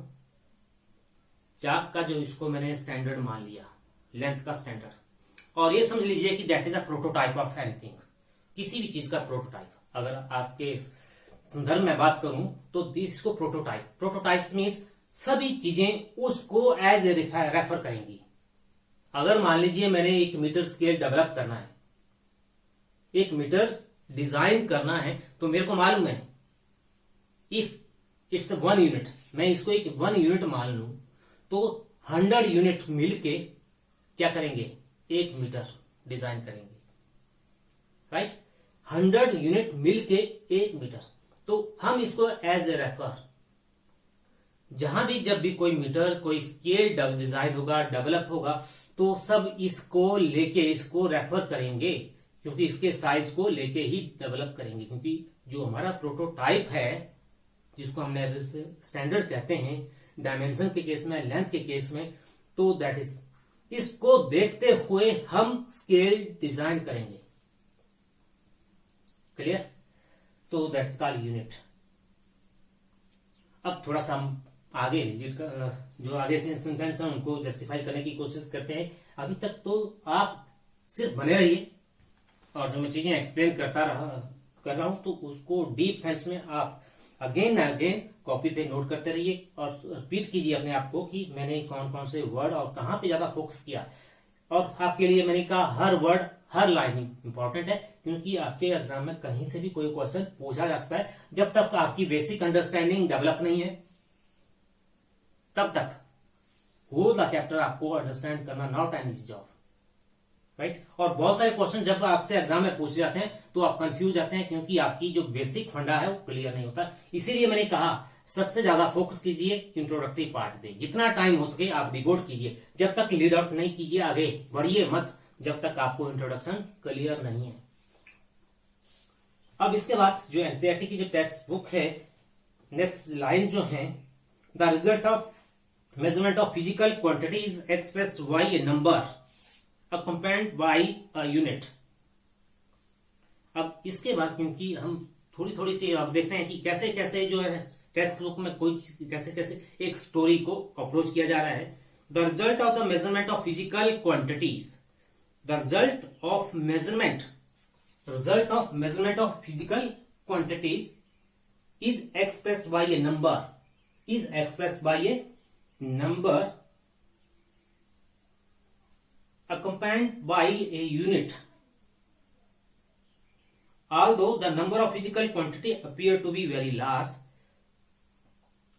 [SPEAKER 1] चाक का जो इसको मैंने स्टैंडर्ड मान लिया, लेंथ का स्टैंडर्ड, और ये समझ लीजिए कि that is a prototype of anything, किसी भी चीज का प्रोटोटाइप। अगर आपके संदर्भ में बात करूं तो इसको प्रोटोटाइप मीन्स सभी चीजें उसको एज ए रेफर करेंगी। अगर मान लीजिए मैंने 1 मीटर स्केल डेवलप करना है, 1 मीटर डिजाइन करना है, तो मेरे को मालूम है इफ इट्स 1 यूनिट, मैं इसको एक 1 यूनिट मान लूं तो 100 यूनिट मिलके क्या करेंगे, 1 मीटर डिजाइन करेंगे, राइट। 100 यूनिट मिलके 1 मीटर। तो हम इसको एज ए रेफर, जहां भी जब भी कोई मीटर कोई स्केल डिजाइन होगा, डेवलप होगा, तो सब इसको लेके इसको रेफर करेंगे, क्योंकि इसके साइज को लेके ही डेवलप करेंगे। क्योंकि जो हमारा प्रोटोटाइप है, जिसको हमने स्टैंडर्ड कहते हैं, डायमेंशन के केस में, लेंथ के केस में, तो दैट इज इसको देखते हुए हम स्केल डिजाइन करेंगे। क्लियर? तो दैट्स कॉल्ड यूनिट। अब थोड़ा सा हम आगे जो आगे के सेंटेंस है उनको जस्टिफाई करने की कोशिश करते हैं। अभी तक तो आप सिर्फ बने रहिए, और जो मैं चीजें एक्सप्लेन कर रहा हूं तो उसको डीप सेंस में आप अगेन अगेन कॉपी पे नोट करते रहिए, और रिपीट कीजिए अपने आप को कि मैंने कौन कौन से वर्ड और कहां पे ज्यादा फोकस किया। और आपके लिए मैंने कहा हर वर्ड हर लाइन इंपॉर्टेंट है, क्योंकि आपके एग्जाम में कहीं से भी कोई क्वेश्चन पूछा जा सकता है। जब तक आपकी बेसिक अंडरस्टैंडिंग डेवलप नहीं है, तब तक होल द चैप्टर आपको अंडरस्टैंड करना not an easy job, right. और बहुत सारे क्वेश्चन जब आपसे एग्जाम में पूछे जाते हैं तो आप कंफ्यूज जाते हैं, क्योंकि आपकी जो बेसिक फंडा है वो क्लियर नहीं होता। इसीलिए मैंने कहा सबसे ज्यादा फोकस कीजिए इंट्रोडक्टरी पार्ट पे, जितना टाइम हो सके आप डिवोट कीजिए। जब तक लीड आउट नहीं कीजिए, आगे बढ़िए मत, जब तक आपको इंट्रोडक्शन क्लियर नहीं है। अब इसके बाद जो एनसीईआरटी की जो टेक्स्ट बुक है, नेक्स्ट लाइन जो है, the result of measurement of physical quantity is expressed bye A number accompanied by a unit। अब इसके बाद क्योंकि हम थोड़ी सी अब देख रहे हैं कि कैसे कैसे जो है टेक्स्ट बुक में कोई कैसे कैसे एक स्टोरी को अप्रोच किया जा रहा है। The result of the measurement of physical quantities, the result of measurement of physical quantities is expressed bye A number accompanied by a unit. Although the number of physical quantity appear to be very large,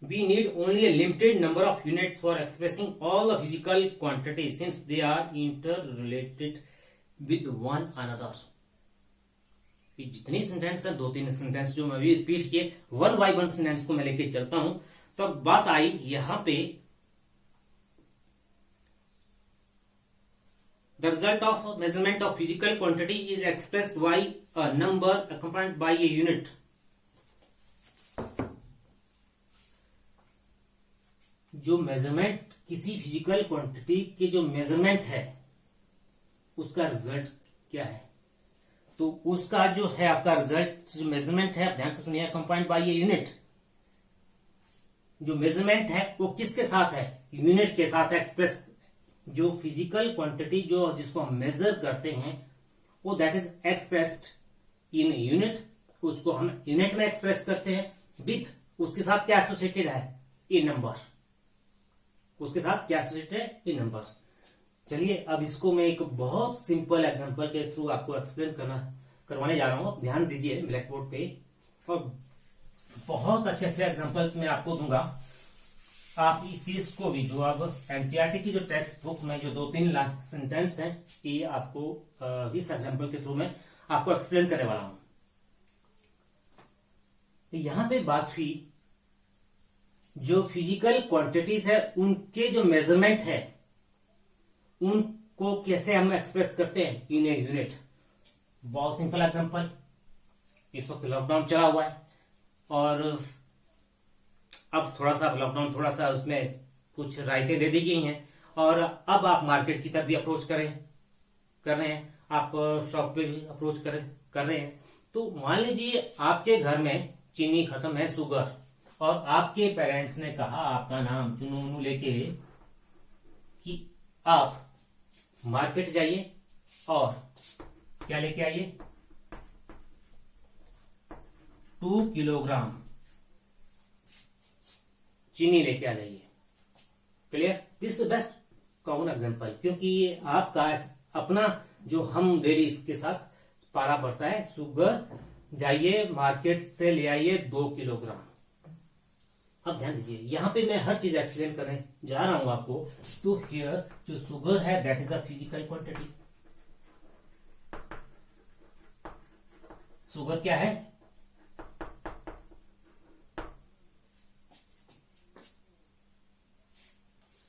[SPEAKER 1] we need only a limited number of units for expressing all the physical quantities, since they are interrelated with one another। जितनी सेंटेंस है, 2-3 सेंटेंस जो मैं भी रिपीट किए, 1 by 1 सेंटेंस को मैं लेके चलता हूं। तो बात आई यहां पे, the result of measurement of physical quantity is expressed by a number accompanied by a unit। जो मेजरमेंट किसी फिजिकल क्वांटिटी के जो मेजरमेंट है उसका रिजल्ट क्या है, तो उसका जो है आपका रिजल्ट जो मेजरमेंट है, ध्यान से सुनिए, accompanied by a unit। जो मेजरमेंट है वो किसके साथ है, यूनिट के साथ एक्सप्रेस। जो फिजिकल क्वांटिटी जो जिसको हम मेजर करते हैं वो that is expressed in unit, उसको हम यूनिट में एक्सप्रेस करते हैं। विथ उसके साथ क्या एसोसिएटेड है, ए नंबर, उसके साथ क्या एसोसिएटेड है, ए नंबर। चलिए अब इसको मैं एक बहुत सिंपल एग्जांपल के थ्रू आपको एक्सप्लेन करवाने जा रहा हूं। ध्यान दीजिए ब्लैक बोर्ड पे, और बहुत अच्छे अच्छे एग्जांपल्स मैं आपको दूंगा। आप इस चीज को भी जो अब एनसीईआरटी की जो टेक्स्ट बुक में जो 2-3 सेंटेंस हैं, ये आपको इस एग्जांपल के थ्रू में आपको एक्सप्लेन करने वाला हूं। तो यहां पे बात हुई जो फिजिकल क्वांटिटीज है उनके जो मेजरमेंट है उनको कैसे हम एक्सप्रेस करते हैं इन ए यूनिट। बहुत सिंपल एग्जांपल, इस वक्त लॉकडाउन चला हुआ है और अब थोड़ा सा लॉकडाउन थोड़ा सा उसमें कुछ राहतें दे दी गई हैं और अब आप मार्केट की तरफ भी अप्रोच कर रहे हैं, आप शॉप पे भी अप्रोच कर रहे हैं। तो मान लीजिए आपके घर में चीनी खत्म है, शुगर, और आपके पेरेंट्स ने कहा आपका नाम चुनू लेके कि आप मार्केट जाइए और क्या लेके आइए, 2 किलोग्राम चीनी लेके आ जाइए। Clear? This is the best common example, क्योंकि ये आपका अपना जो हम डेली इसके साथ पारा पड़ता है। शुगर जाइए मार्केट से ले आइए 2 किलोग्राम। अब ध्यान दीजिए, यहां पे मैं हर चीज एक्सप्लेन करने जा रहा हूं आपको। तो हियर जो शुगर है that is a physical quantity. Sugar क्या है?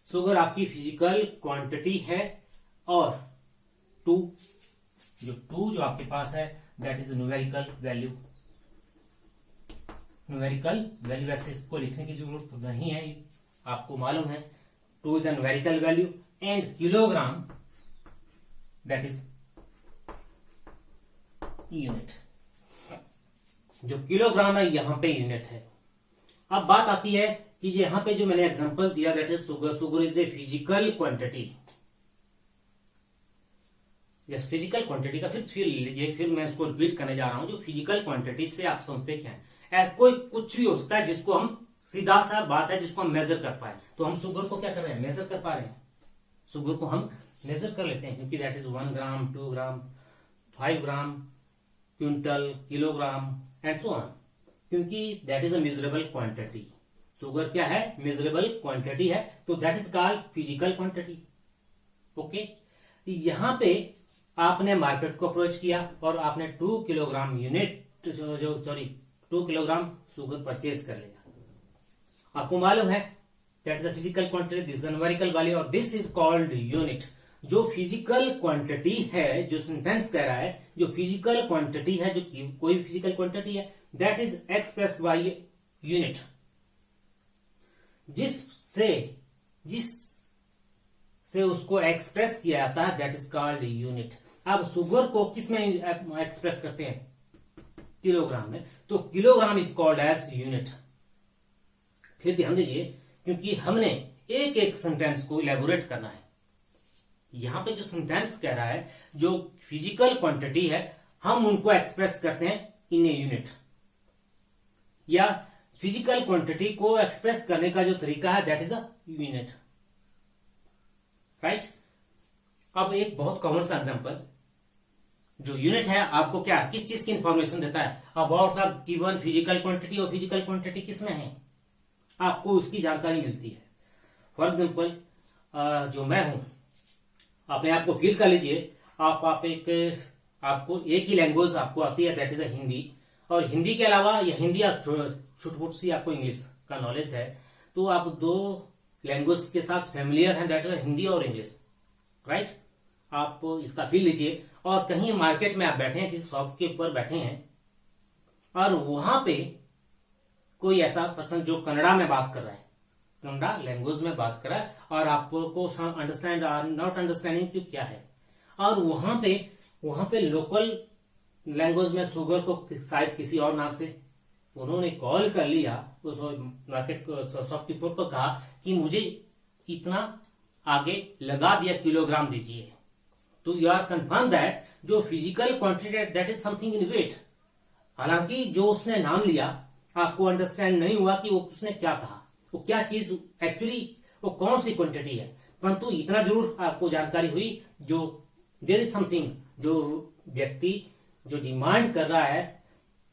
[SPEAKER 1] शुगर आपकी फिजिकल क्वांटिटी है और 2 जो आपके पास है that is numerical value. Numerical value वैसे इसको लिखने की जरूरत नहीं है, आपको मालूम है 2 is a numerical value and kilogram that is unit. जो किलोग्राम है यहां पे यूनिट है। अब बात आती है कि यहां पे जो मैंने एग्जांपल दिया that is sugar is a physical quantity. Yes, physical quantity का फिर लीजिए, फिर मैं इसको रिपीट करने जा रहा हूं। जो फिजिकल क्वांटिटी से आप समझते क्या है, कोई कुछ भी हो सकता है जिसको हम, सीधा सा बात है, जिसको हम मेजर कर पाए। तो हम शुगर को क्या कर रहे हैं, मेजर कर पा रहे हैं। शुगर को हम मेजर कर लेते हैं क्योंकि that is 1 gram, 2 gram, 5 gram, quintal, kilogram and so on, क्योंकि that is a measurable quantity. Sugar क्या है, मेजरेबल क्वांटिटी है, तो that is called physical quantity. Okay, यहां पे आपने मार्केट को अप्रोच किया और आपने 2 kilogram unit 2 kilogram sugar purchase कर लिया। आपको मालूम है that is a physical quantity, this is numerical value और दिस इज कॉल्ड यूनिट। जो फिजिकल क्वांटिटी है, जो सेंटेंस कह रहा है, जो फिजिकल क्वांटिटी है, जो कोई भी फिजिकल क्वांटिटी है that is expressed by unit. जिससे उसको एक्सप्रेस किया जाता है दैट इज कॉल्ड यूनिट। अब शुगर को किस में एक्सप्रेस करते हैं, किलोग्राम में, तो kilogram is called as unit. फिर ध्यान दीजिए, क्योंकि हमने एक एक सेंटेंस को इलेबोरेट करना है। यहां पे जो सेंटेंस कह रहा है, जो फिजिकल क्वांटिटी है, हम उनको एक्सप्रेस करते हैं इन ए यूनिट, या फिजिकल क्वांटिटी को एक्सप्रेस करने का जो तरीका है that is a unit, right. अब एक बहुत कॉमन सा एग्जांपल, जो यूनिट है आपको क्या, किस चीज की इंफॉर्मेशन देता है, about the given physical quantity, और फिजिकल क्वांटिटी किसमें है, आपको उसकी जानकारी मिलती है। फॉर एग्जांपल जो मैं हूं, अपने आप को फील कर लीजिए, आपको एक ही लैंग्वेज आपको आती है दैट इज अ हिंदी, और हिंदी के अलावा या हिंदी या छुटपुट सी आपको इंग्लिश का नॉलेज है, तो आप 2 लैंग्वेज के साथ फेमिलियर हैं दैट इज हिंदी और इंग्लिश, राइट। आप इसका फील लीजिए, और कहीं मार्केट में आप बैठे हैं, किसी शॉप के ऊपर बैठे हैं, और वहां पे कोई ऐसा पर्सन जो कन्नड़ा में बात कर रहा है, कन्नड़ा लैंग्वेज में बात कर रहा है, और आपको अंडरस्टैंड नॉट अंडरस्टैंडिंग क्यों क्या है, और वहां पे लोकल लैंग्वेज में शुगर को शायद किसी और नाम से उन्होंने कॉल कर लिया, उस मार्केट शॉपकीपर को कहा कि मुझे इतना आगे लगा दिया, किलोग्राम दीजिए, तो यू आर कंफर्म दैट जो physical quantity that is something in weight. हालांकि जो उसने नाम लिया आपको अंडरस्टैंड नहीं हुआ कि वो उसने क्या कहा, वो क्या चीज एक्चुअली वो कौन सी क्वांटिटी है, परंतु इतना जरूर आपको जानकारी हुई जो देयर इज समथिंग, जो व्यक्ति जो डिमांड कर रहा है,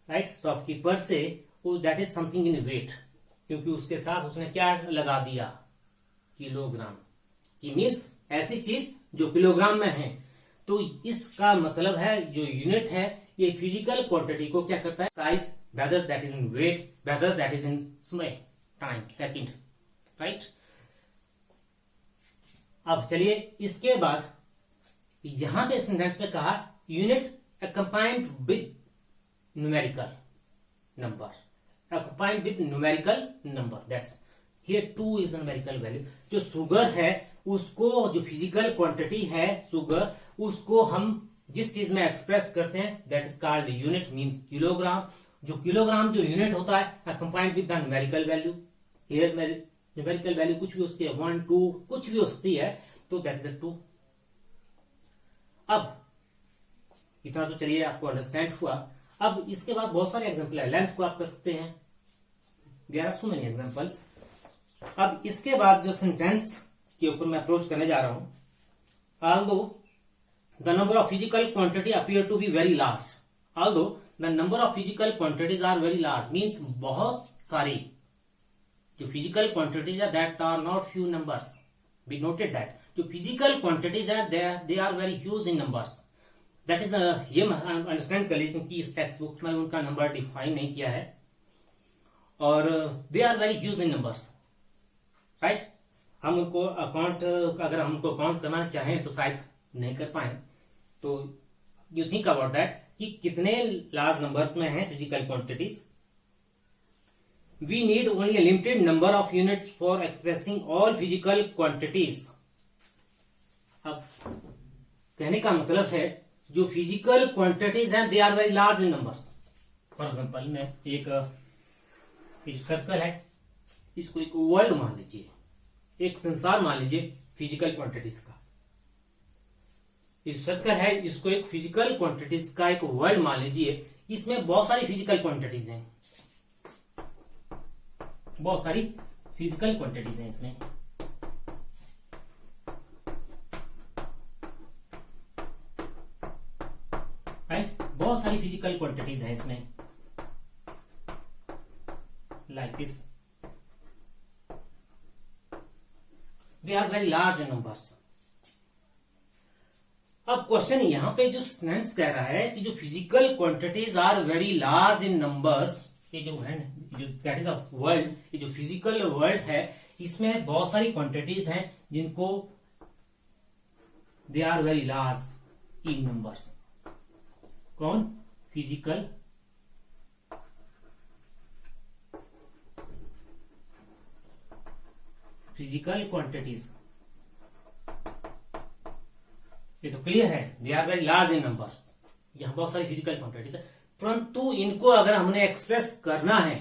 [SPEAKER 1] राइट, शॉपकीपर से, वो that is something in weight, क्योंकि उसके साथ उसने क्या लगा दिया, किलोग्राम, की मीन्स ऐसी चीज जो किलोग्राम में है। तो इसका मतलब है जो यूनिट है ये फिजिकल क्वांटिटी को क्या करता है, size, whether that is in weight, whether that is in समय, टाइम, सेकंड, राइट। अब चलिए इसके बाद यहां पे सेंटेंस में कहा unit accompanied with numerical number, combined with numerical number. That's here 2 is the numerical value. जो शुगर है उसको, जो फिजिकल क्वांटिटी है शुगर, उसको हम जिस चीज में एक्सप्रेस करते हैं that is called unit, means kilogram. जो किलोग्राम जो यूनिट होता है combined with the numerical value. Here numerical value कुछ भी हो सकती है, 1 2 कुछ भी हो सकती है, तो दैट इज 2. अब इतना तो चलिए आपको अंडरस्टैंड हुआ. अब इसके बाद बहुत सारे एग्जांपल है. लेंथ को आप कर सकते हैं, there are so many examples. अब इसके बाद जो सेंटेंस के ऊपर मैं अप्रोच करने जा रहा हूं, although the number of physical quantity appear to be very large, although the number of physical quantities are very large, means बहुत सारी जो physical quantities are that are not few numbers. We noted that जो physical quantities are they are very huge in numbers. That is ये अंडरस्टैंड कर लीजिए क्योंकि इस टेक्स्ट बुक में उनका नंबर डिफाइन नहीं किया है, और they are very huge in numbers, right. हम उनको अकाउंट, अगर हम उनको काउंट करना चाहें तो शायद नहीं कर पाए. तो यू थिंक अबाउट दैट कि कितने लार्ज नंबर्स में हैं physical quantities. We need only limited number of units for expressing all physical quantities. अब कहने का मतलब है जो फिजिकल क्वांटिटीज हैं they are very large in numbers. For example में एक सर्कल है, इसको एक वर्ल्ड मान लीजिए, एक संसार मान लीजिए फिजिकल क्वांटिटीज का. इस सर्कल है, इसको एक फिजिकल क्वांटिटीज का एक वर्ल्ड मान लीजिए. इसमें बहुत सारी फिजिकल क्वांटिटीज हैं, बहुत सारी फिजिकल क्वांटिटीज हैं इसमें. राइट, बहुत सारी फिजिकल क्वांटिटीज हैं इसमें, like this. They are very large in numbers. अब क्वेश्चन यहां पे जो सेंटेंस कह रहा है कि जो physical quantities are very large in numbers, ये जो है जो दैट इज अ वर्ल्ड, ये जो फिजिकल वर्ल्ड है इसमें बहुत सारी क्वांटिटीज हैं जिनको they are very large in numbers. कौन? Physical quantities. ये तो क्लियर है, they are very large in numbers. यहां बहुत सारी फिजिकल क्वांटिटीज है, परंतु इनको अगर हमने एक्सप्रेस करना है,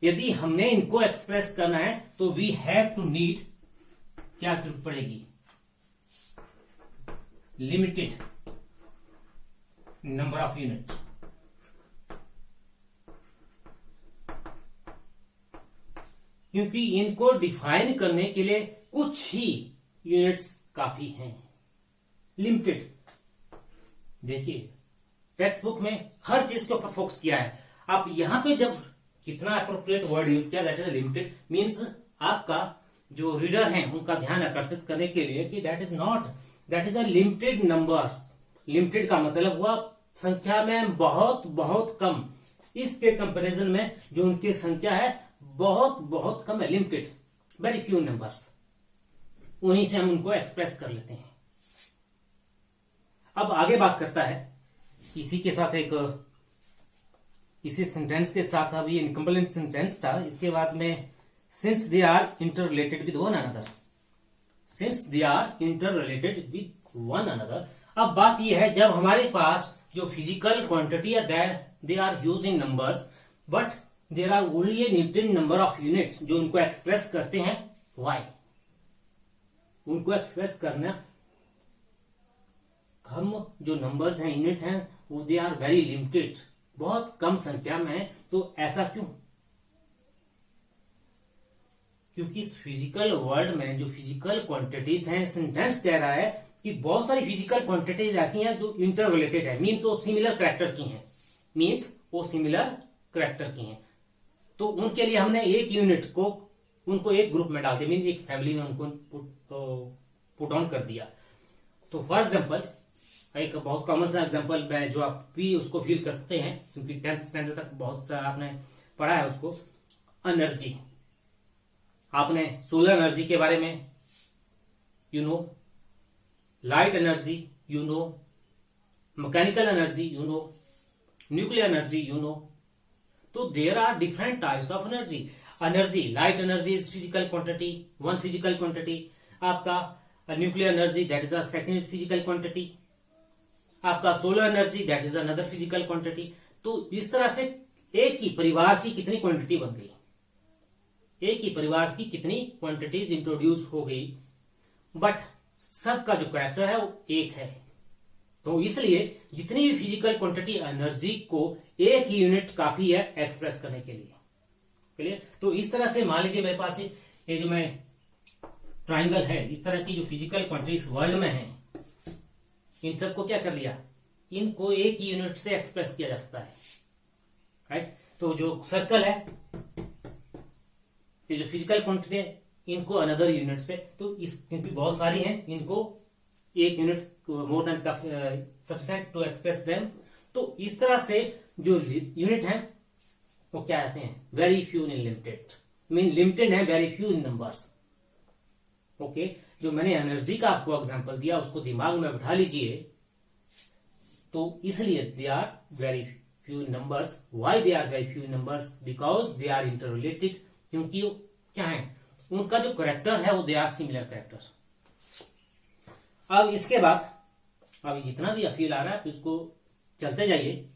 [SPEAKER 1] यदि हमने इनको एक्सप्रेस करना है तो वी हैव टू नीड, क्या जरूरत पड़ेगी? Limited number of unit. क्योंकि इनको डिफाइन करने के लिए कुछ ही यूनिट्स काफी हैं, लिमिटेड. देखिए टेक्स्ट बुक में हर चीज के ऊपर फोकस किया है. आप यहां पे जब कितना अप्रोप्रिएट वर्ड यूज किया, दैट इज लिमिटेड, मीन्स आपका जो रीडर है उनका ध्यान आकर्षित करने के लिए कि that is a limited number. Limited का मतलब हुआ संख्या में बहुत बहुत कम. इसके कंपैरिजन में जो उनकी संख्या है बहुत बहुत कम है, लिमिटेड, वेरी फ्यू नंबर्स. उन्हीं से हम उनको एक्सप्रेस कर लेते हैं. अब आगे बात करता है इसी के साथ इसी सेंटेंस के साथ. अब ये इनकम्प्लीट सेंटेंस था, इसके बाद में since they are interrelated with one another. Since they are interrelated with one another. अब बात यह है जब हमारे पास जो फिजिकल क्वांटिटी है that they are huge in numbers but there are only a limited number of units जो उनको एक्सप्रेस करते हैं. वाई? उनको एक्सप्रेस करना, हम जो नंबर्स हैं, यूनिट हैं, वो दे आर वेरी लिमिटेड, बहुत कम संख्या में है. तो ऐसा क्यों? क्योंकि इस फिजिकल वर्ल्ड में जो फिजिकल क्वांटिटीज हैं, सेंटेंस कह रहा है कि बहुत सारी फिजिकल क्वांटिटीज ऐसी हैं जो इंटर रिलेटेड है, मीन्स वो सिमिलर कैरेक्टर की हैं, मीन्स वो सिमिलर कैरेक्टर की हैं. तो उनके लिए हमने एक यूनिट को उनको एक ग्रुप में डाल दिया, मीन एक फैमिली में उनको पुट ऑन कर दिया. तो फॉर एग्जाम्पल एक बहुत कॉमन सा एग्जाम्पल है जो आप भी उसको फील कर सकते हैं क्योंकि 10th स्टैंडर्ड तक बहुत सा आपने पढ़ा है उसको. एनर्जी, आपने सोलर एनर्जी के बारे में you know, light energy you know, mechanical energy you know, nuclear energy you know. तो there are different types of energy. Energy, light energy is physical quantity, one physical quantity. आपका nuclear energy that is a second physical quantity. आपका solar energy that is another physical quantity. तो इस तरह से एक ही परिवार की कितनी क्वांटिटी बन गई, एक ही परिवार की कितनी क्वांटिटीज इंट्रोड्यूस हो गई, बट सबका जो कैरेक्टर है वो एक है. तो इसलिए जितनी भी फिजिकल क्वांटिटी एनर्जी को एक ही यूनिट काफी है एक्सप्रेस करने के लिए. क्लियर. तो इस तरह से मान लीजिए मेरे पास ये जो मैं ट्राइंगल है, इस तरह की जो फिजिकल क्वांटिटीज वर्ल्ड में है, इन सबको क्या कर लिया, इनको एक ही यूनिट से एक्सप्रेस किया जा सकता है. राइट. तो जो सर्कल है, ये जो फिजिकल क्वांटिटी है, इनको अनदर यूनिट से, तो इस क्योंकि बहुत सारी हैं, इनको एक unit more than sufficient to express them. तो इस तरह से जो यूनिट है वो क्या कहते हैं, very few in limited, mean limited है, very few in numbers. Okay. जो मैंने एनर्जी का आपको एग्जांपल दिया उसको दिमाग में बैठा लीजिए. तो इसलिए they are very few numbers. Why they are very few numbers? Because they are interrelated. क्योंकि क्या है, उनका जो कैरेक्टर है वो दे आर सिमिलर कैरेक्टर. अब इसके बाद अभी जितना भी अपील आ रहा है उसको चलते जाइए,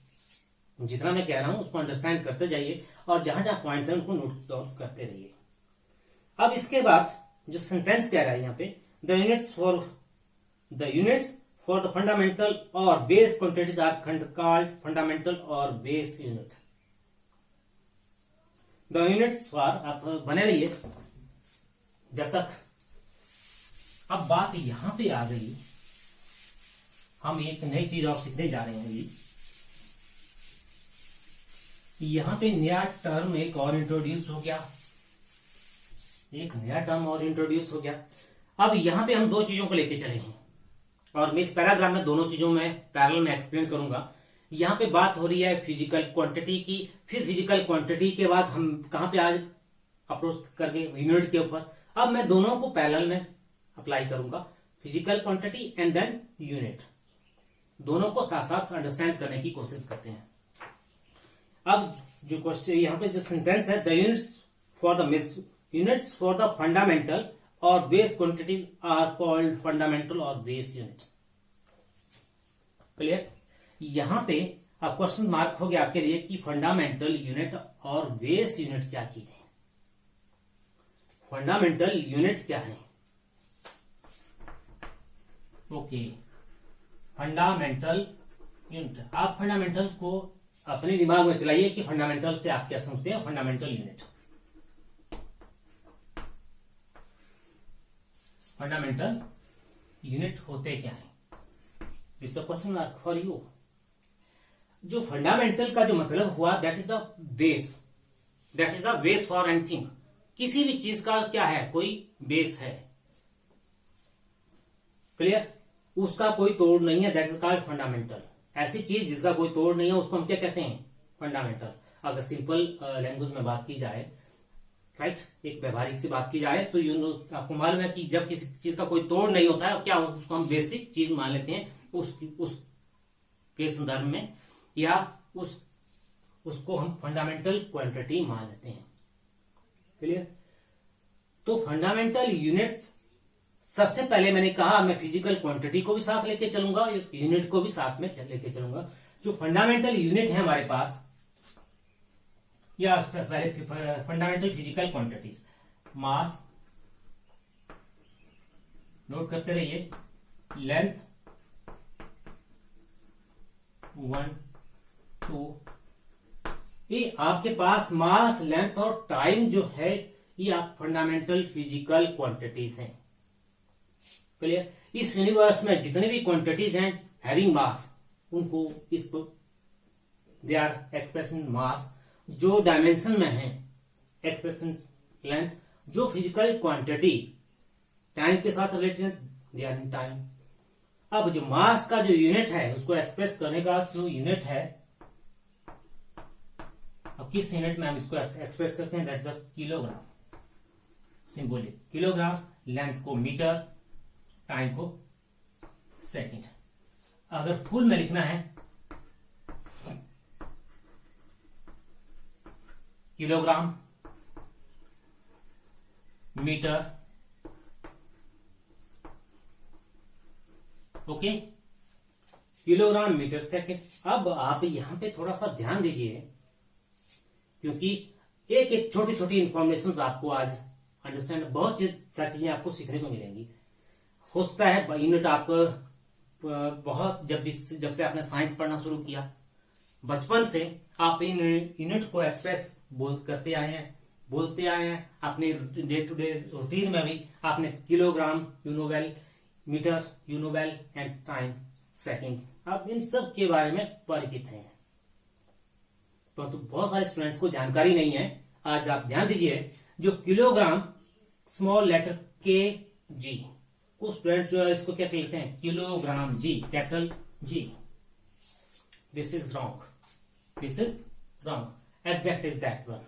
[SPEAKER 1] जितना मैं कह रहा हूं उसको अंडरस्टैंड करते जाइए और जहां जहां पॉइंट्स हैं उनको नोट डाउन करते रहिए. अब इसके बाद जो सेंटेंस कह रहा है यहां पे, the units for the fundamental or base quantities are called fundamental or base unit. The units for, आप बने रहिए जब तक. अब बात यहां पे आ गई, हम एक नई चीज और सीखने जा रहे हैं. यहां पे नया टर्म एक और इंट्रोड्यूस हो गया, एक नया टर्म और इंट्रोड्यूस हो गया. अब यहां पे हम दो चीजों को लेके चले हैं और मैं इस पैराग्राफ में दोनों चीजों में पैरेलल में एक्सप्लेन करूंगा. यहां पे बात हो रही है फिजिकल क्वांटिटी की, फिर फिजिकल क्वांटिटी के बाद हम कहां पे आज अप्रोच करके यूनिट के ऊपर. अब मैं दोनों को पैरेलल में अप्लाई करूंगा, physical quantity and then unit. दोनों को साथ साथ अंडरस्टैंड करने की कोशिश करते हैं. अब जो क्वेश्चन यहां पे जो सेंटेंस है, the units for the fundamental or base quantities are called fundamental or base unit. Clear. यहां पे अब क्वेश्चन मार्क हो गया आपके लिए कि फंडामेंटल यूनिट और बेस यूनिट क्या चीज है. फंडामेंटल यूनिट क्या है? ओके. फंडामेंटल यूनिट, आप फंडामेंटल को अपने दिमाग में चलाइए कि फंडामेंटल से आप क्या समझते हैं. फंडामेंटल यूनिट, फंडामेंटल यूनिट होते क्या है? This a question mark for you. जो फंडामेंटल का जो मतलब हुआ, that is the base, that is the base for anything. किसी भी चीज का क्या है, कोई बेस है. क्लियर. उसका कोई तोड़ नहीं है, दैट इज कॉल्ड फंडामेंटल. ऐसी चीज जिसका कोई तोड़ नहीं है उसको हम क्या कहते हैं, फंडामेंटल. अगर सिंपल लैंग्वेज में बात की जाए, राइट, एक व्यवहारिक से बात की जाए, तो यू नो आपको मालूम है कि जब किसी चीज का कोई तोड़ नहीं होता है, क्या उसको हम बेसिक चीज मान लेते हैं उसके संदर्भ में, या उसको हम फंडामेंटल क्वांटिटी मान लेते हैं. क्लियर. तो फंडामेंटल यूनिट्स, सबसे पहले मैंने कहा मैं फिजिकल क्वांटिटी को भी साथ लेके चलूंगा, यूनिट को भी साथ में लेके चलूंगा. जो फंडामेंटल यूनिट है हमारे पास, या पहले फंडामेंटल फिजिकल क्वांटिटीज, मास, नोट करते रहिए, लेंथ 1 2, ये आपके पास मास, लेंथ और टाइम जो है, ये आप फंडामेंटल फिजिकल क्वांटिटीज हैं. क्लियर. इस यूनिवर्स में जितने भी क्वांटिटीज हैं हैविंग मास, उनको इस दे आर एक्सप्रेशन मास. जो डायमेंशन में है एक्सप्रेशन लेंथ. जो फिजिकल क्वांटिटी टाइम के साथ रिलेटेड है, दे आर इन टाइम. अब जो मास का जो यूनिट है उसको एक्सप्रेस करने का जो यूनिट है, अब किस यूनिट में हम इसको एक्सप्रेस करते हैं, that is kilogram. Symbolic kilogram. Length को मीटर, टाइम को सेकंड. अगर फुल में लिखना है kilogram, metre, okay, kilogram, metre, second. अब आप यहां पे थोड़ा सा ध्यान दीजिए, क्योंकि एक एक छोटी छोटी इंफॉर्मेशन आपको आज अंडरस्टैंड, बहुत चीजें आपको सीखने को मिलेंगी। हो सकता है यूनिट आप बहुत जब से आपने साइंस पढ़ना शुरू किया, बचपन से आप इन यूनिट को एक्सप्रेस बोलते आए हैं अपने डे टू डे रूटीन में भी आपने kilogram, you know well, metre, you know well and time, second, आप इन सब के बारे में परिचित हैं, परंतु तो बहुत सारे स्टूडेंट्स को जानकारी नहीं है। आज आप ध्यान दीजिए, जो किलोग्राम स्मॉल लेटर के जी, कुछ स्टूडेंट्स जो है इसको क्या कहते हैं, kilogram g, capital g. This is wrong, exact is that one.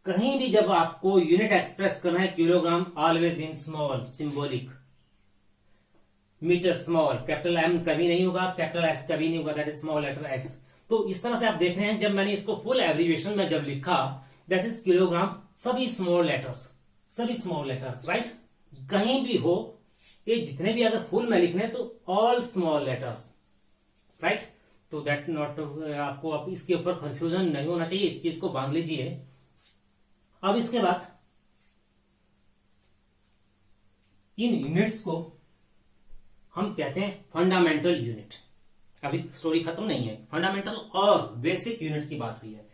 [SPEAKER 1] कहीं भी जब आपको यूनिट एक्सप्रेस करना है, kilogram always in small, symbolic, metre small, capital M कभी नहीं होगा, कैपिटल एस कभी नहीं होगा, that is small letter x. तो इस तरह से आप देख रहे हैं, जब मैंने इसको फुल एब्रिविएशन में जब लिखा, दैट इज किलोग्राम, सभी स्मॉल लेटर्स, राइट। कहीं भी हो, ये जितने भी अगर फुल में लिखने तो ऑल स्मॉल लेटर्स, राइट। तो दैट नॉट, आपको अब इसके ऊपर कंफ्यूजन नहीं होना चाहिए, इस चीज को बांध लीजिए। अब इसके बाद इन यूनिट्स को हम कहते हैं फंडामेंटल यूनिट। अभी स्टोरी खत्म नहीं है, फंडामेंटल और बेसिक यूनिट की बात हुई है।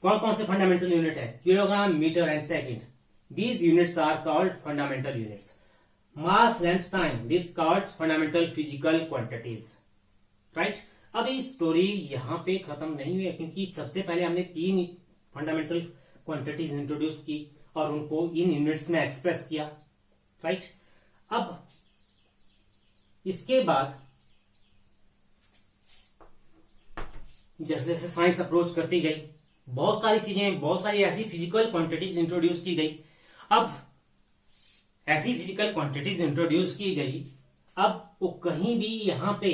[SPEAKER 1] कौन कौन से फंडामेंटल यूनिट है, kilogram, metre and second, these units are called fundamental units. Mass, length, time, this called fundamental physical quantities, right. अभी स्टोरी यहां पे खत्म नहीं हुई है, क्योंकि सबसे पहले हमने 3 फंडामेंटल क्वांटिटीज इंट्रोड्यूस की और उनको इन यूनिट्स में एक्सप्रेस किया, राइट। अब इसके बाद जैसे जैसे साइंस अप्रोच करती गई, बहुत सारी ऐसी फिजिकल क्वांटिटीज इंट्रोड्यूस की गई। अब ऐसी फिजिकल क्वांटिटीज इंट्रोड्यूस की गई, अब वो कहीं भी यहां पे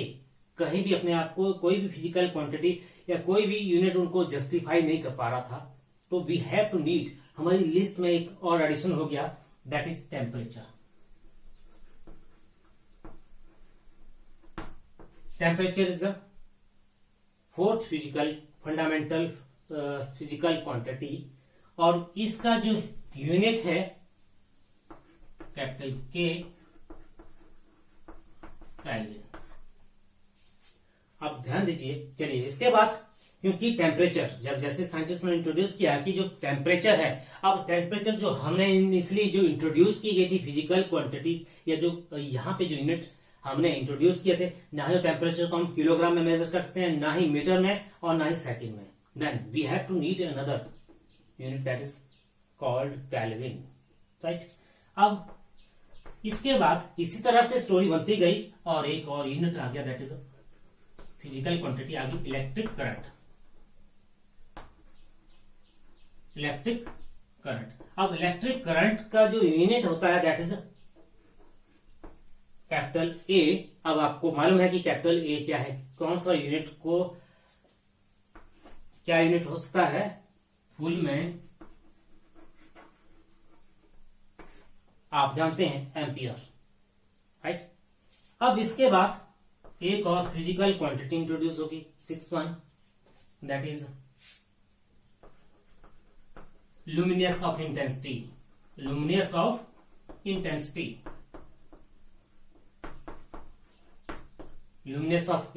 [SPEAKER 1] कहीं भी अपने आप को कोई भी फिजिकल क्वांटिटी या कोई भी यूनिट उनको जस्टिफाई नहीं कर पा रहा था, तो वी हैव टू नीड, हमारी लिस्ट में एक और एडिशन हो गया, that is temperature. Temperature is the fourth fundamental physical quantity, और इसका जो यूनिट है कैपिटल के, केल्विन। अब ध्यान दीजिए, चलिए इसके बाद, क्योंकि टेम्परेचर जब जैसे साइंटिस्ट ने इंट्रोड्यूस किया कि जो टेम्परेचर है, अब टेम्परेचर जो हमने इसलिए जो इंट्रोड्यूस की गई थी फिजिकल क्वांटिटीज, या जो यहाँ पे जो यूनिट हमने इंट्रोड्यूस किए थे, ना ही टेम्परेचर को हम किलोग्राम में मेजर कर सकते हैं, ना ही मीटर में और ना ही सेकंड में, then we have to need another unit that is called kelvin, right. अब इसके बाद इसी तरह से स्टोरी बनती गई और एक और यूनिट आ गया, दैट इज फिजिकल क्वांटिटी आ गई, इलेक्ट्रिक करंट। अब इलेक्ट्रिक करंट का जो यूनिट होता है दैट इज कैपिटल ए। अब आपको मालूम है कि कैपिटल ए क्या है, कौन सा यूनिट को क्या यूनिट हो सकता है, फुल में आप जानते हैं एम्पियर, राइट। अब इसके बाद एक और फिजिकल क्वांटिटी इंट्रोड्यूस होगी, 6th one, that is luminous of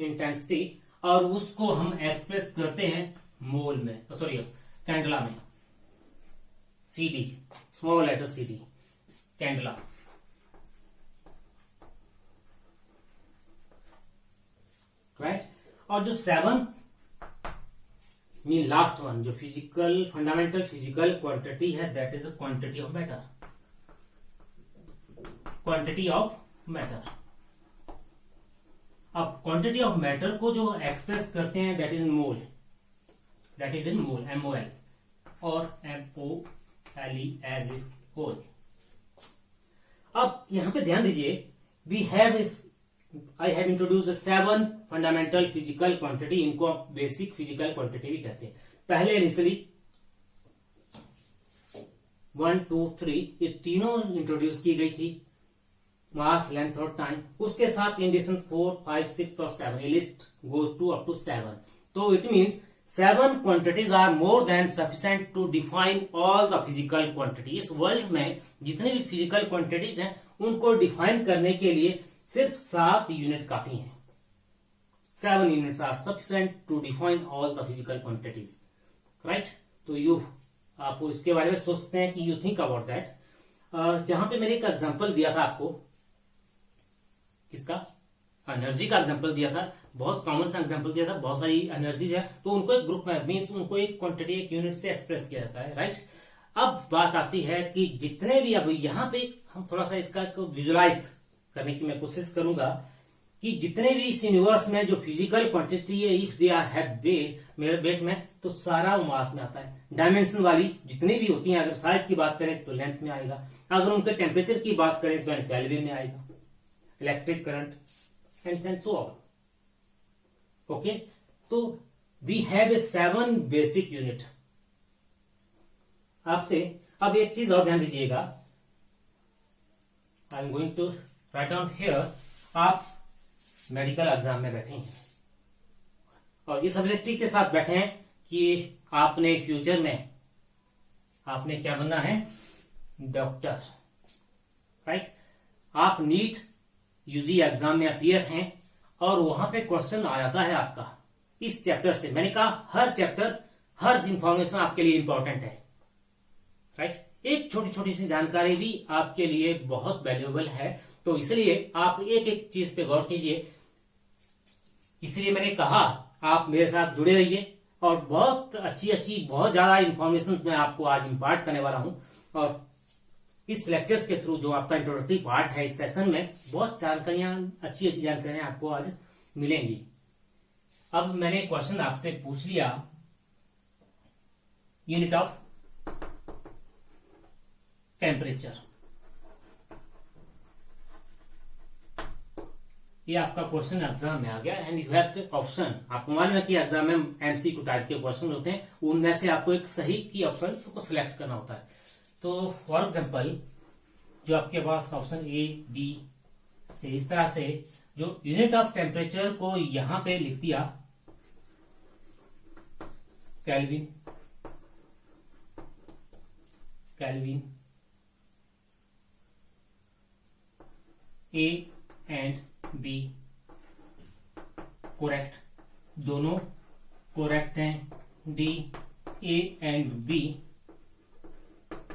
[SPEAKER 1] intensity, और उसको हम एक्सप्रेस करते हैं मोल में, सॉरी कैंडला में, CD, small letter CD, candela. Right. और जो 7th मीन लास्ट वन, जो फंडामेंटल फिजिकल क्वांटिटी है, that is quantity of matter. अब क्वांटिटी ऑफ मैटर को जो एक्सप्रेस करते हैं that is in mole, MOL और MOLE एज ए होल। अब यहां पे ध्यान दीजिए, I have introduce 7 fundamental physical quantity, इनको आप बेसिक फिजिकल क्वांटिटी भी कहते हैं। पहले इनिशियली 1, 2, 3 ये तीनों इंट्रोड्यूस की गई थी, मास, लेंथ और टाइम। उसके साथ इंडिशन 4, 5, 6 और 7, ये list goes to up to 7। तो it means 7 quantities are more than sufficient to define all the physical quantity. इस वर्ल्ड में जितने भी फिजिकल क्वांटिटीज हैं उनको डिफाइन करने के लिए सिर्फ 7 यूनिट काफी हैं। 7 units are sufficient to define all the physical quantities, right? तो आप इसके बारे में सोचते हैं कि यू थिंक अबाउट दैट। जहां पे मैंने एक एग्जांपल दिया था आपको, किसका, एनर्जी का एग्जांपल दिया था, बहुत कॉमन सा एग्जांपल दिया था। बहुत सारी एनर्जी है तो उनको एक ग्रुप में मीन्स उनको एक क्वांटिटी, एक यूनिट से एक्सप्रेस किया जाता है, राइट? अब बात आती है कि जितने भी, अब यहाँ पे हम थोड़ा सा इसका विजुलाइज करने की मैं कोशिश करूंगा कि जितने भी इस यूनिवर्स में जो फिजिकल क्वांटिटी है, if they are have weight, मेरे वेट में, तो सारा मास में आता है। डायमेंशन वाली जितनी भी होती हैं, अगर साइज की बात करें तो लेंथ में आएगा, अगर उनके टेम्परेचर की बात करें तो केल्विन में आएगा, electric current and so on. Okay, तो we have a 7 basic unit. आपसे अब एक चीज और ध्यान दीजिएगा, I am going to write down here. आप मेडिकल एग्जाम में बैठे हैं और इस ऑब्जेक्टिव के साथ बैठे हैं कि आपने फ्यूचर में आपने क्या बनना है, डॉक्टर, राइट? आप नीट यूजी एग्जाम में अपीयर हैं और वहां पे क्वेश्चन आ जाता है आपका इस चैप्टर से। मैंने कहा हर चैप्टर, हर इंफॉर्मेशन आपके लिए इंपॉर्टेंट है, राइट? एक छोटी छोटी सी जानकारी भी आपके लिए बहुत वैल्यूएबल है, तो इसलिए आप एक एक चीज पे गौर कीजिए। इसलिए मैंने कहा आप मेरे साथ जुड़े रहिए और बहुत अच्छी बहुत ज्यादा इंफॉर्मेशन मैं आपको आज इंपार्ट करने वाला हूं। और इस लेक्चर्स के थ्रू जो आपका इंट्रोडक्टरी पार्ट है इस सेशन में, बहुत जानकारियां, अच्छी जानकारियां आपको आज मिलेंगी। अब मैंने क्वेश्चन आपसे पूछ लिया, यूनिट ऑफ टेम्परेचर, ये आपका क्वेश्चन एग्जाम में आ गया एंड यू हैव ऑप्शन। आपको मालूम है कि एग्जाम में एमसीक्यू टाइप के क्वेश्चन होते हैं, उनमें से आपको एक सही की ऑप्शन को सिलेक्ट करना होता है। तो फॉर एग्जांपल जो आपके पास ऑप्शन ए, बी से इस तरह से जो यूनिट ऑफ टेम्परेचर को यहां पे लिख दिया kelvin, kelvin, A and B correct, दोनों करेक्ट हैं। D, A and B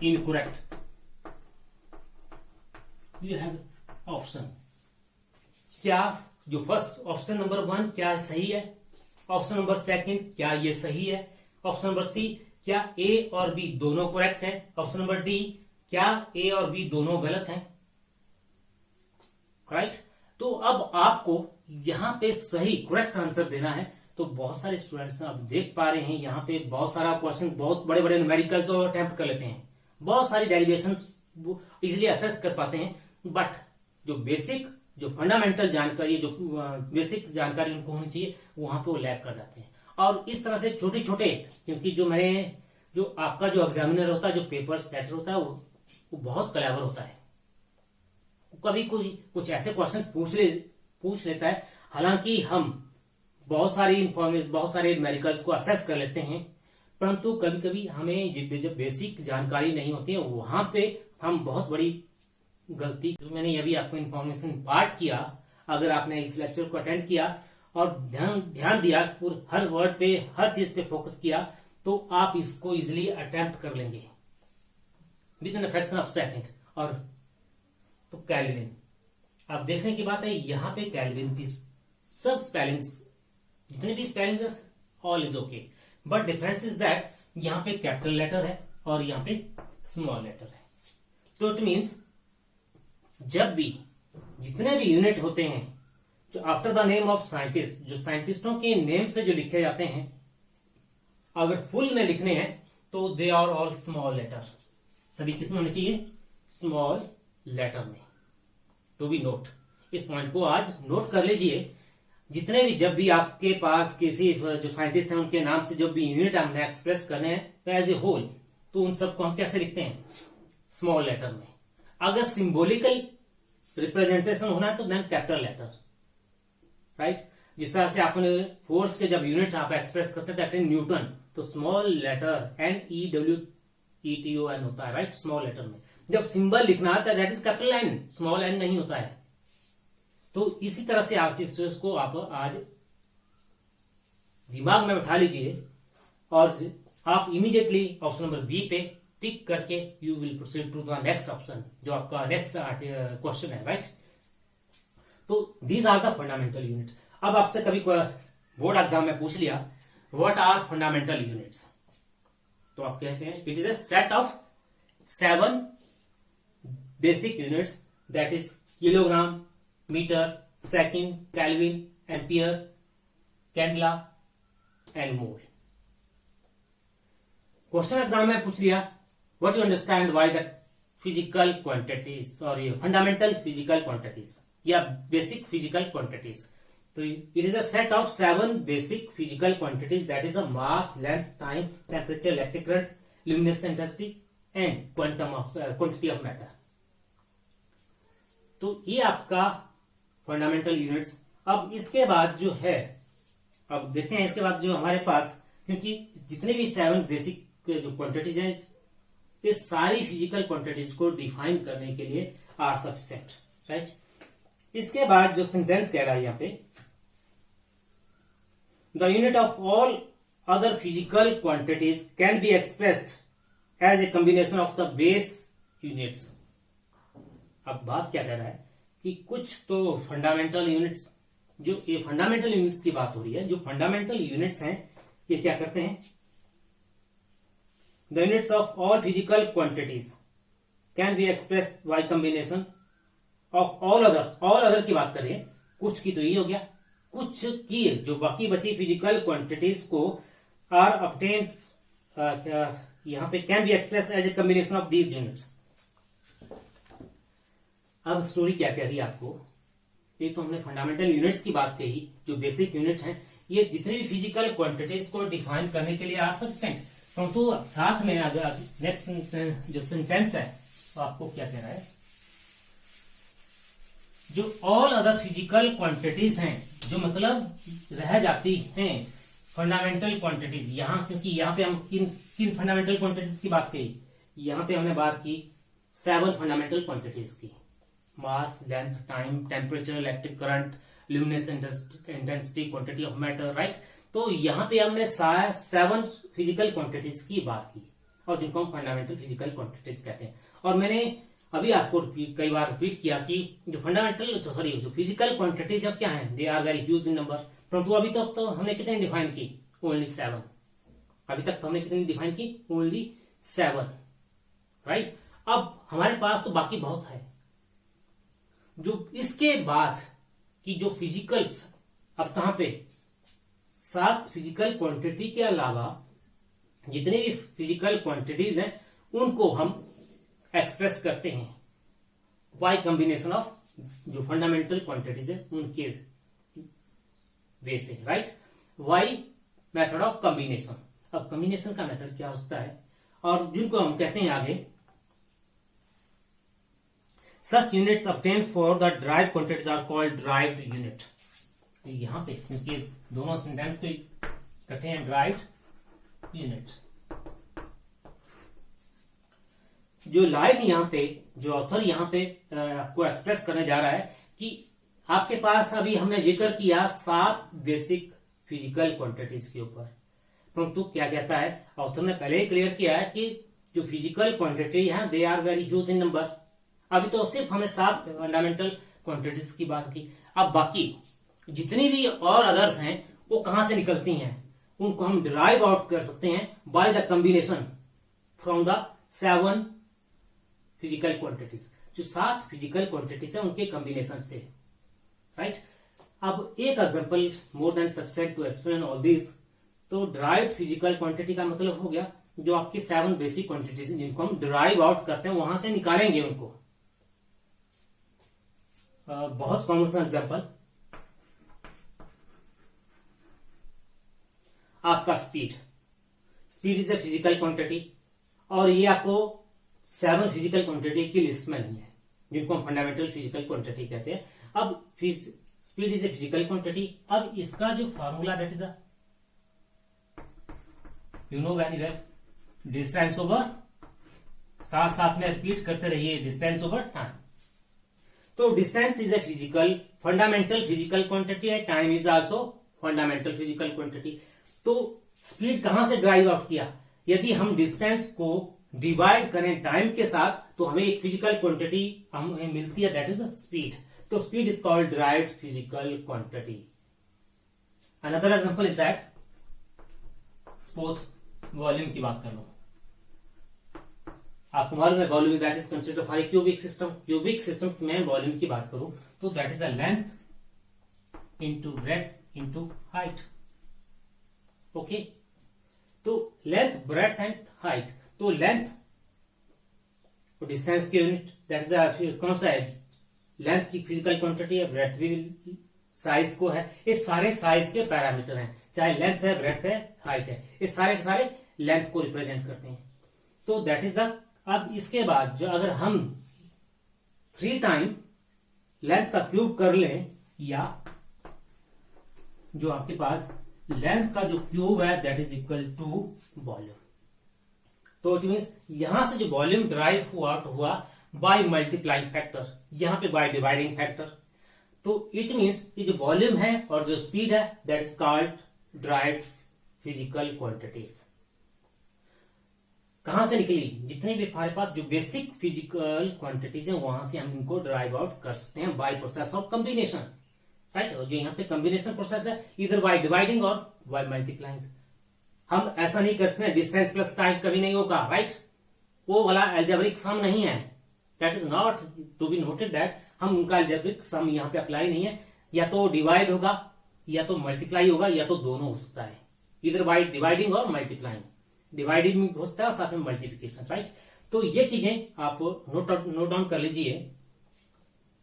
[SPEAKER 1] incorrect. You have option. क्या जो फर्स्ट ऑप्शन नंबर 1 क्या सही है? ऑप्शन नंबर 2 क्या ये सही है? ऑप्शन नंबर सी क्या ए और बी दोनों करेक्ट है? ऑप्शन नंबर डी क्या ए और बी दोनों गलत हैं? राइट? तो अब आपको यहां पे सही करेक्ट आंसर देना है। तो बहुत सारे स्टूडेंट्स आप देख पा रहे हैं यहां पे बहुत सारा क्वेश्चन, बहुत बड़े बड़े न्यूमेरिकल्स और अटेम्प्ट कर लेते हैं, बहुत सारी डेरिवेशंस इजिली असेस कर पाते हैं, बट जो बेसिक, जो फंडामेंटल जानकारी, जो बेसिक जानकारी उनको होनी चाहिए, वहां पे वो लैग कर जाते हैं। और इस तरह से छोटे छोटे, क्योंकि जो आपका जो एग्जामिनर होता है, जो पेपर सेटर होता है, वो बहुत क्लेवर होता है। कभी कोई कुछ ऐसे क्वेश्चंस पूछ लेता है, हालांकि हम बहुत सारी इंफॉर्मेशन, बहुत सारे न्यूमेरिकल्स को असेस कर लेते हैं, परंतु कभी कभी हमें जब बेसिक जानकारी नहीं होती है, वहां पे हम बहुत बड़ी गलती। तो मैंने ये भी आपको इंफॉर्मेशन पार्ट किया, अगर आपने इस लेक्चर को अटेंड किया और ध्यान दिया, हर वर्ड पे, हर चीज पे फोकस किया, तो आप इसको इजिली अटेम्प्ट कर लेंगे with in fraction of second. और तो केल्विन, अब देखने की बात है यहां पे केल्विन की सब स्पेलिंग्स, जितनी भी spellings, all is okay, but difference is that यहां पे कैपिटल लेटर है और यहां पे स्मॉल लेटर है। तो इट मीन्स जब भी जितने भी यूनिट होते हैं जो after the name of scientist, जो साइंटिस्टों के नेम से जो लिखे जाते हैं, अगर फुल में लिखने हैं तो they are all small letter. सभी किसमें होने चाहिए? स्मॉल लेटर में। टू बी नोट, इस पॉइंट को आज नोट कर लीजिए। जितने भी जब भी आपके पास किसी जो साइंटिस्ट हैं उनके नाम से जब भी यूनिट हमने एक्सप्रेस करने हैं एज ए होल, तो उन सबको हम कैसे लिखते हैं? स्मॉल लेटर में। अगर सिंबॉलिकल रिप्रेजेंटेशन होना है तो देन कैपिटल लेटर, राइट। जिस तरह से आपने फोर्स के जब यूनिट आप एक्सप्रेस करते थे न्यूटन, तो स्मॉल लेटर NEWTON होता है, राइट, स्मॉल लेटर में। जब सिंबल लिखना आता है that is capital N, small n नहीं होता है। तो इसी तरह से आप इस चीज को आप आज दिमाग में बैठा लीजिए और आप इमीडिएटली ऑप्शन नंबर बी पे टिक करके you will proceed to the next option, जो आपका नेक्स्ट क्वेश्चन है, राइट। तो these are the fundamental unit. अब आपसे कभी बोर्ड एग्जाम में पूछ लिया व्हाट आर फंडामेंटल यूनिट्स, तो आप कहते हैं it is a set of 7 basic units that is kilogram, metre, second, kelvin, ampere, candela and mole. Question exam में पूछ लिया what you understand why the physical quantities और ये फंडामेंटल फिजिकल क्वांटिटीज या बेसिक फिजिकल क्वांटिटीज। तो it is a set of 7 basic physical quantities that is a mass, length, time, temperature, electric current, luminescence intensity and quantity of matter. तो ये आपका फंडामेंटल यूनिट्स। अब इसके बाद जो है, अब देखते हैं इसके बाद जो हमारे पास, क्योंकि जितने भी 7 बेसिक जो क्वांटिटीज हैं ये सारी फिजिकल क्वांटिटीज को डिफाइन करने के लिए आर सफिशिएंट, राइट। इसके बाद जो सेंटेंस कह रहा है यहाँ पे, the unit of all other physical quantities can be expressed as a combination of the base units. अब बात क्या कह रहा है कि कुछ तो फंडामेंटल यूनिट्स, जो ये फंडामेंटल यूनिट्स की बात हो रही है, जो फंडामेंटल यूनिट्स हैं ये क्या करते हैं, the units of all physical quantities can be expressed by combination of all other की बात करें, कुछ की तो ये हो गया, कुछ की जो बाकी बची फिजिकल क्वांटिटीज को आर ऑब्टेन यहां पे can be express as a combination of these units. अब स्टोरी क्या कह रही है आपको, ये तो हमने फंडामेंटल यूनिट्स की बात कही, जो बेसिक यूनिट हैं ये जितनी भी फिजिकल क्वांटिटीज को डिफाइन करने के लिए आर सफिशिएंट। परंतु साथ में अगर नेक्स्ट जो सेंटेंस है तो आपको क्या कह रहा है, जो ऑल अदर फिजिकल क्वांटिटीज हैं, जो मतलब रह जाती हैं फंडामेंटल क्वांटिटीज यहां, क्योंकि यहां पे हम किन फंडामेंटल क्वांटिटीज की बात की, यहां पे हमने बात की 7 फंडामेंटल क्वांटिटीज की, mass, length, time, temperature, electric current, luminescence intensity, quantity of matter, right. तो यहां पे हमने 7 फिजिकल क्वांटिटीज की बात की और जिनको हम फंडामेंटल फिजिकल क्वांटिटीज कहते हैं। और मैंने अभी आपको कई बार रिपीट किया कि जो फंडामेंटल जो फिजिकल क्वांटिटीज अब क्या है, they are very huge in numbers. परंतु अभी तक तो हमने कितने डिफाइन की, ओनली 7। अभी तक तो हमने कितनी डिफाइन की, ओनली 7, राइट। अब हमारे पास तो बाकी बहुत है। जो इसके बाद की जो फिजिकल्स, अब कहां पे 7 फिजिकल क्वांटिटी के अलावा जितने भी फिजिकल क्वांटिटीज हैं उनको हम एक्सप्रेस करते हैं बाय कॉम्बिनेशन ऑफ जो फंडामेंटल क्वांटिटीज है उनके वे से, right. Why method of combination. अब कॉम्बिनेशन का मेथड क्या होता है और जिनको हम कहते हैं आगे, such units obtained for the derived quantities are called derived unit। यहां पे क्योंकि दोनों सेंटेंस को इकट्ठे हैं, derived units। जो लाइन यहां पे, जो ऑथर यहां पे आपको एक्सप्रेस करने जा रहा है कि आपके पास अभी हमने जिक्र किया 7 बेसिक फिजिकल क्वांटिटीज के ऊपर, परंतु क्या कहता है ऑथर ने पहले ही क्लियर किया है कि जो फिजिकल क्वांटिटी है they are very huge in number. अभी तो सिर्फ हमें 7 फंडामेंटल क्वांटिटीज की बात की। अब बाकी जितनी भी और अदर्स हैं वो कहां से निकलती हैं, उनको हम डिराइव आउट कर सकते हैं by the combination from the 7 physical quantities. जो 7 फिजिकल क्वांटिटीज है उनके कॉम्बिनेशन से, राइट। अब एक example more than sufficient to explain all this. तो डिराइव्ड फिजिकल क्वांटिटी का मतलब हो गया जो आपकी 7 बेसिक क्वांटिटीज जिनको हम डिराइव आउट करते हैं वहां से निकालेंगे उनको। बहुत कॉमन सा एग्जांपल, आपका speed is a physical quantity, और ये आपको 7 फिजिकल क्वांटिटी की लिस्ट में नहीं है जिनको हम फंडामेंटल फिजिकल क्वांटिटी कहते हैं। अब speed is a physical quantity. अब इसका जो formula that is you know very well, distance over, साथ साथ में रिपीट करते रहिए, डिस्टेंस ओवर टाइम। तो distance is a physical fundamental physical quantity है, time is also fundamental physical quantity. तो स्पीड कहां से ड्राइव आउट किया? यदि हम डिस्टेंस को डिवाइड करें टाइम के साथ तो हमें एक फिजिकल क्वांटिटी हमें मिलती है, दैट इज स्पीड। तो speed is called derived physical quantity. Another example is that, suppose volume की बात कर लो। आपको मालूम है volume that is considered for a cubic system. Cubic system में वॉल्यूम की बात करूं तो that is a length into breadth into height. Okay, तो लेंथ, ब्रेड्थ एंड हाइट। तो लेंथ डिस्टेंस की यूनिट, दैट इज कौन सा है? लेंथ की फिजिकल क्वांटिटी है, ब्रेड्थ भी साइज को है। ये सारे साइज के पैरामीटर हैं, चाहे लेंथ है, ब्रेड्थ है, हाइट है, ये सारे के सारे लेंथ को रिप्रेजेंट करते हैं। तो दैट इज द। अब इसके बाद जो अगर हम 3 टाइम लेंथ का क्यूब कर लें, या जो आपके पास लेंथ का जो क्यूब है that is equal to volume. तो इट मीन्स यहां से जो वॉल्यूम ड्राइव हुआ बाय मल्टीप्लाइंग फैक्टर, यहां पे बाय डिवाइडिंग फैक्टर। तो इट मीन्स ये जो वॉल्यूम है और जो स्पीड है that is called derived physical quantities. कहां से निकली? जितने भी हमारे पास जो बेसिक फिजिकल क्वांटिटीज है वहां से हम इनको ड्राइव आउट कर सकते हैं by process of combination, right. जो यहाँ पे कॉम्बिनेशन प्रोसेस है, इधर बाय डिवाइडिंग और बाय मल्टीप्लाइंग। हम ऐसा नहीं कर सकते डिस्टेंस प्लस टाइम कभी नहीं होगा, राइट। वो वाला एल्जेब्रिक सम नहीं है, that is not to be noted that हम उनका एल्जेब्रिक सम यहाँ पे अप्लाई नहीं है। या तो डिवाइड होगा या तो मल्टीप्लाई होगा या तो दोनों हो सकता है, इधर bye dividing or multiplying. Dividing हो सकता है और साथ में मल्टीप्लिकेशन, राइट। तो ये चीजें आप नोट डाउन कर लीजिए।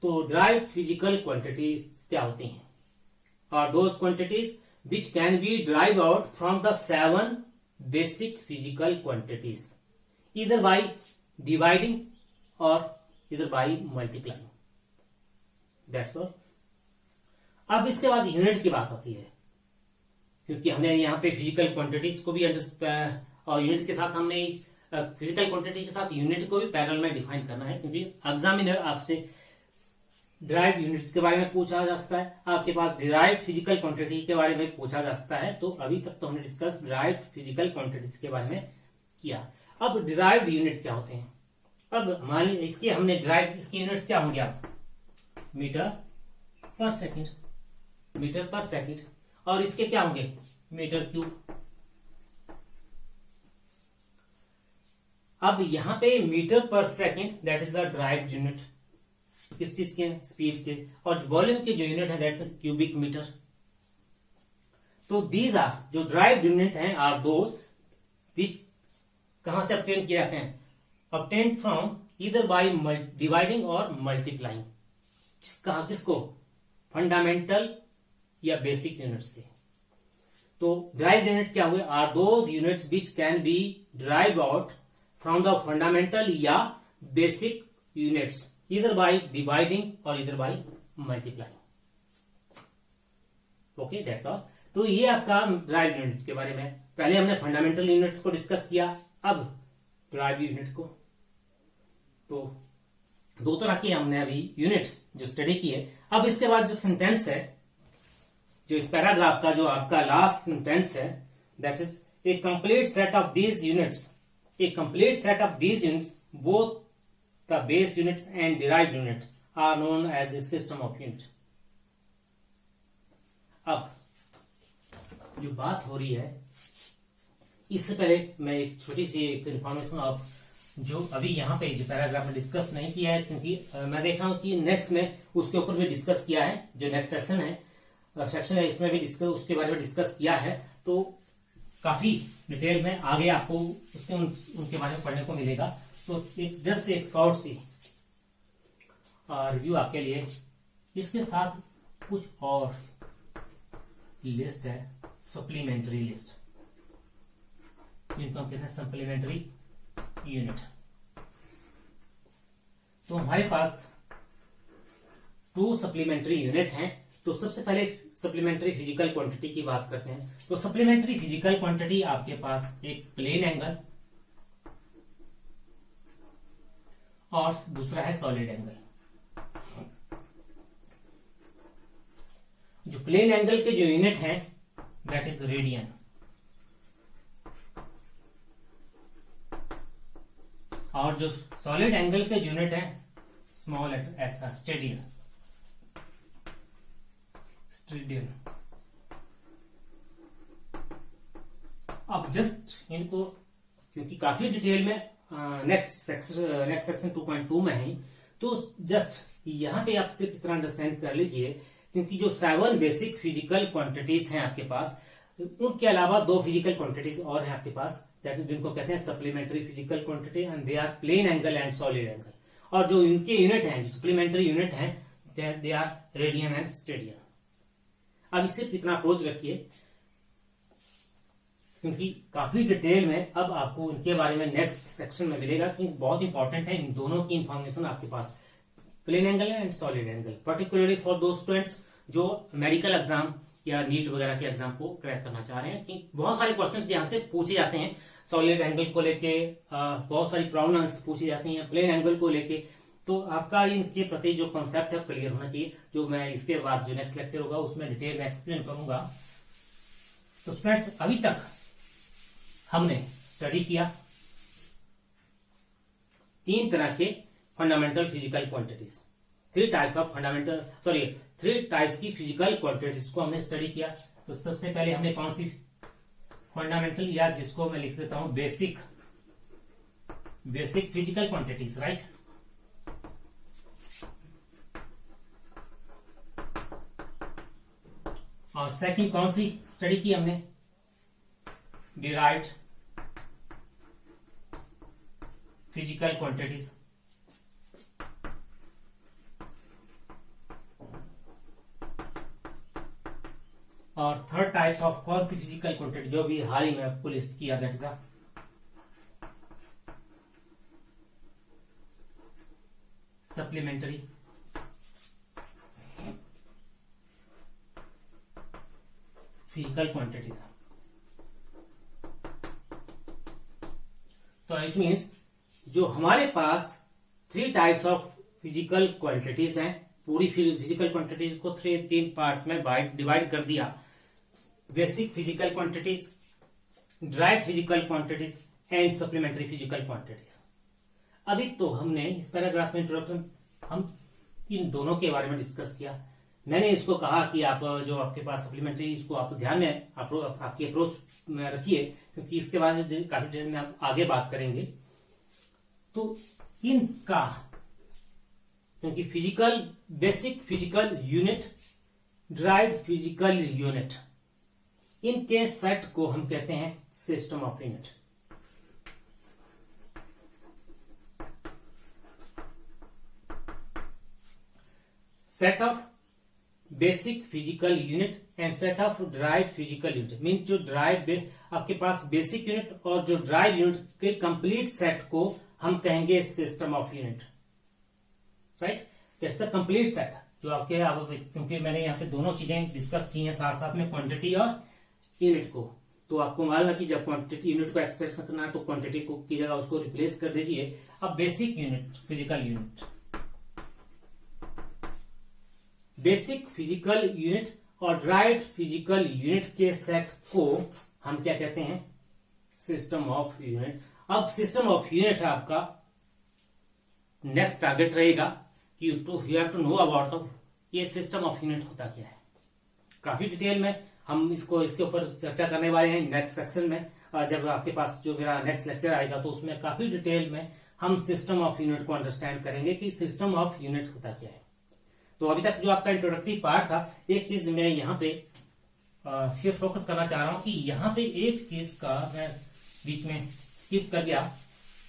[SPEAKER 1] तो ड्राइव्ड फिजिकल क्वांटिटीज क्या होती हैं? और those quantities which can be derived out from the 7 basic physical quantities either by dividing or either by multiplying, that's all। अब इसके बाद यूनिट की बात आती है, क्योंकि हमने यहाँ पे फिजिकल क्वांटिटीज को भी और यूनिट के साथ हमने फिजिकल क्वांटिटी के साथ यूनिट को भी पैरेलल में डिफाइन करना है, क्योंकि एग्जामिनर आपसे डिराइव्ड यूनिट के बारे में पूछा जा सकता है, आपके पास डिराइव्ड फिजिकल क्वांटिटी के बारे में पूछा जा सकता है। तो अभी तक तो हमने डिस्कस डिराइव्ड फिजिकल क्वांटिटीज के बारे में किया। अब डिराइव्ड यूनिट क्या होते हैं? अब मान लीजिए इसके हमने डिराइव्ड, इसके यूनिट्स क्या होंगे? आप metre per second, metre per second, और इसके क्या होंगे? Metre cube. अब यहां पे metre per second that is the derived unit, किस चीज के? स्पीड के। और वॉल्यूम के जो यूनिट है दैट्स क्यूबिक मीटर। तो दीज आर जो ड्राइव्ड यूनिट हैं आर दोज विच कहां से ऑब्टेन किए जाते हैं? Obtain from either by dividing or multiplying. किसको? फंडामेंटल या बेसिक यूनिट से। तो ड्राइव्ड यूनिट क्या हुए? Are those units which can be derive out from the fundamental या basic units either by dividing or either by multiplying. Okay, that's all. तो ये आपका ड्राइव यूनिट के बारे में। पहले हमने फंडामेंटल यूनिट्स को डिस्कस किया, अब ड्राइव यूनिट को। तो दो तरह की हमने अभी यूनिट जो स्टडी की है। अब इसके बाद जो सेंटेंस है, जो इस पैराग्राफ का जो आपका लास्ट सेंटेंस है, that is a complete set of these units, A complete set of these units both the base units and derived unit are known as a system of units। अब जो बात हो रही है, इससे पहले मैं एक छोटी सी एक इंफॉर्मेशन ऑफ जो अभी यहाँ पे जो पैराग्राफ में डिस्कस नहीं किया है, क्योंकि मैं देख रहा हूं कि नेक्स्ट में उसके ऊपर भी डिस्कस किया है। जो नेक्स्ट सेक्शन है इसमें भी डिस्कस, उसके बारे में डिस्कस किया है। तो काफी डिटेल में आगे आपको उसके उनके बारे में पढ़ने को मिलेगा। तो एक जस्ट एक शॉर्ट सी रिव्यू आपके लिए। इसके साथ कुछ और लिस्ट है, सप्लीमेंट्री लिस्ट। जिनको हम कहते हैं सप्लीमेंट्री यूनिट। तो हमारे पास 2 सप्लीमेंट्री यूनिट हैं। तो सबसे पहले सप्लीमेंट्री फिजिकल क्वांटिटी की बात करते हैं। तो सप्लीमेंट्री फिजिकल क्वांटिटी आपके पास एक प्लेन एंगल और दूसरा है सॉलिड एंगल। जो प्लेन एंगल के जो यूनिट हैं दैट इज रेडियन, और जो सॉलिड एंगल के यूनिट है स्मॉल लेटर एस, स्टेडियन। अब जस्ट इनको, क्योंकि काफी डिटेल में नेक्स्ट सेक्शन 2.2 में है, तो जस्ट यहां पे आप सिर्फ इतना अंडरस्टैंड कर लीजिए, क्योंकि जो 7 बेसिक फिजिकल क्वांटिटीज हैं आपके पास, उनके अलावा 2 फिजिकल क्वांटिटीज और हैं आपके पास, जिनको कहते हैं supplementary physical quantity, and they are plane angle and solid angle. और जो इनके यूनिट हैं, जो सप्लीमेंट्री यूनिट हैं, they are radian and steradian. अब इससे इतना अप्रोच रखिए, क्योंकि काफी डिटेल में अब आपको इनके बारे में नेक्स्ट सेक्शन में मिलेगा, कि बहुत इंपॉर्टेंट है इन दोनों की इंफॉर्मेशन आपके पास, plane angle and solid angle, particularly for दो स्टूडेंट्स जो मेडिकल एग्जाम या नीट वगैरह के एग्जाम को क्रैक करना चाह रहे हैं। कि बहुत सारे क्वेश्चंस यहां से पूछे जाते हैं सॉलिड एंगल को लेके, बहुत सारी प्रॉब्लम्स पूछी जाती हैं प्लेन एंगल को लेके। तो आपका इनके प्रति जो कॉन्सेप्ट है क्लियर होना चाहिए, जो मैं इसके बाद जो नेक्स्ट लेक्चर होगा उसमें डिटेल में एक्सप्लेन करूंगा। तो स्टूडेंट्स, अभी तक हमने स्टडी किया 3 तरह के फंडामेंटल फिजिकल क्वांटिटीज, 3 टाइप्स की फिजिकल क्वांटिटीज को हमने स्टडी किया। तो सबसे पहले हमने कौन सी फंडामेंटल, या जिसको मैं लिख देता हूं बेसिक फिजिकल क्वांटिटीज, राइट। और सेकंड कौन सी स्टडी की हमने, डिराइव्ड फिजिकल क्वांटिटीज। और थर्ड टाइप ऑफ कौन सी फिजिकल क्वांटिटी, जो भी हाल ही में आपको लिस्ट किया, that is supplementary physical quantity. तो इट मीन्स जो हमारे पास 3 टाइप्स ऑफ फिजिकल क्वांटिटीज हैं, पूरी फिजिकल क्वांटिटीज को 3 पार्ट्स में डिवाइड कर दिया, basic physical quantities, derived physical quantities and supplementary physical quantities. अभी तो हमने इस पैराग्राफ में इंट्रोडक्शन हम इन दोनों के बारे में डिस्कस किया। मैंने इसको कहा कि आप जो आपके पास सप्लीमेंट्री, इसको आप ध्यान में आपकी अप्रोच में रखिए, क्योंकि इसके बाद काफी डिटेल में आप आगे बात करेंगे। तो इनका, क्योंकि basic physical unit, derived physical unit, इनके सेट को हम कहते हैं system of unit. Set of basic physical unit and set of derived physical unit, mean जो डिराइव्ड आपके पास बेसिक यूनिट और जो डिराइव्ड यूनिट के कंप्लीट सेट को हम कहेंगे system of unit, right. That's the complete set जो आपके, क्योंकि मैंने यहाँ पे दोनों चीजें डिस्कस की हैं साथ साथ में, क्वांटिटी और यूनिट को। तो आपको मालूम है कि जब क्वांटिटी यूनिट को एक्सप्रेस करना है तो क्वांटिटी को की जगह उसको रिप्लेस कर दीजिए। अब basic unit physical unit, basic physical unit और डिराइव्ड फिजिकल यूनिट के सेट को हम क्या कहते हैं, सिस्टम ऑफ यूनिट। अब सिस्टम ऑफ यूनिट आपका नेक्स्ट टारगेट रहेगा कि you have to know about ये सिस्टम ऑफ यूनिट होता क्या है। काफी डिटेल में हम इसके ऊपर चर्चा करने वाले हैं नेक्स्ट सेक्शन में। जब आपके पास जो मेरा नेक्स्ट लेक्चर आएगा तो उसमें काफी डिटेल में हम सिस्टम ऑफ यूनिट को अंडरस्टैंड करेंगे कि सिस्टम ऑफ यूनिट होता क्या है। तो अभी तक जो आपका इंट्रोडक्टरी पार्ट था, एक चीज मैं यहाँ पे फिर फोकस करना चाह रहा हूं कि यहाँ पे एक चीज का मैं बीच में स्किप कर गया,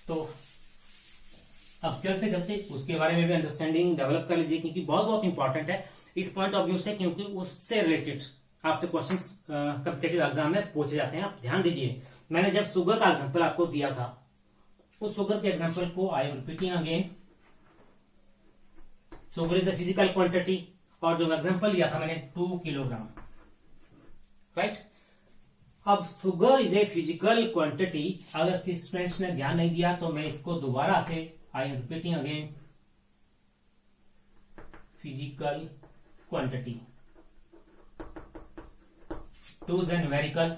[SPEAKER 1] तो अब चलते चलते उसके बारे में भी अंडरस्टैंडिंग डेवलप कर लीजिए, क्योंकि बहुत बहुत इंपॉर्टेंट है इस पॉइंट ऑफ व्यू से, क्योंकि उससे रिलेटेड आपसे क्वेश्चंस कॉम्पिटेटिव एग्जाम में पूछे जाते हैं। आप ध्यान दीजिए, मैंने जब शुगर का एग्जांपल आपको दिया था, उस शुगर के एग्जांपल को I am repeating again. Sugar is a physical quantity, और जो एग्जांपल दिया था मैंने 2 किलोग्राम, राइट। अब sugar is a physical quantity, अगर किसी स्टूडेंट्स ने ध्यान नहीं दिया तो मैं इसको दोबारा से I am repeating again, physical quantity, 2 is a numerical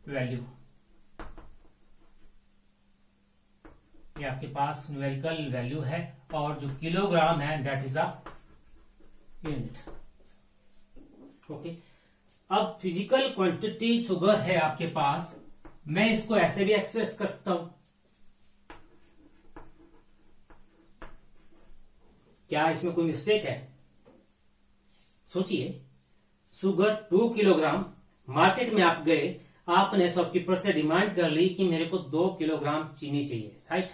[SPEAKER 1] value. ये आपके पास न्यूमेरिकल वैल्यू है, और जो किलोग्राम है that is a unit. Okay, अब फिजिकल क्वांटिटी शुगर है आपके पास, मैं इसको ऐसे भी एक्सप्रेस कर सकता हूं। क्या इसमें कोई मिस्टेक है? सोचिए, शुगर 2 किलोग्राम, मार्केट में आप गए, आपने शॉपकीपर से डिमांड कर ली कि मेरे को 2 किलोग्राम चीनी चाहिए, राइट,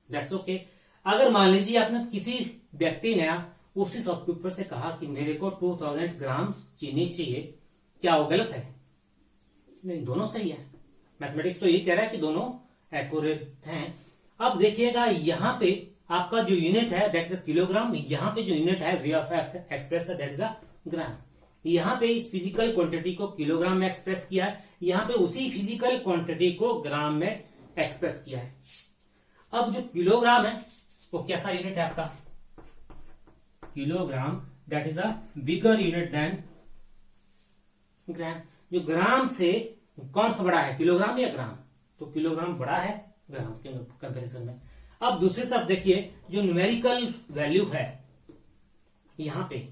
[SPEAKER 1] दैट्स ओके। अगर मान लीजिए आपने किसी व्यक्ति ने उसी शॉपकीपर से कहा कि मेरे को 2000 ग्राम चीनी चाहिए, क्या वो गलत है? नहीं, दोनों सही है। मैथमेटिक्स तो यही कह रहा है कि दोनों एक्यूरेट हैं। अब देखिएगा, यहां पे आपका जो यूनिट है दैट इज अ किलोग्राम, यहां पे जो यूनिट है way of express that is a gram. यहां पे इस फिजिकल क्वांटिटी को किलोग्राम में एक्सप्रेस किया है, यहां पे उसी फिजिकल क्वांटिटी को ग्राम में एक्सप्रेस किया है। अब जो किलोग्राम है वो कैसा यूनिट है आपका? Kilogram that is a bigger unit than gram. जो ग्राम से कौन सा बड़ा है, किलोग्राम या ग्राम? तो किलोग्राम बड़ा है ग्राम के कंपैरिजन में। अब दूसरी तरफ देखिए, जो न्यूमेरिकल वैल्यू है यहां पे,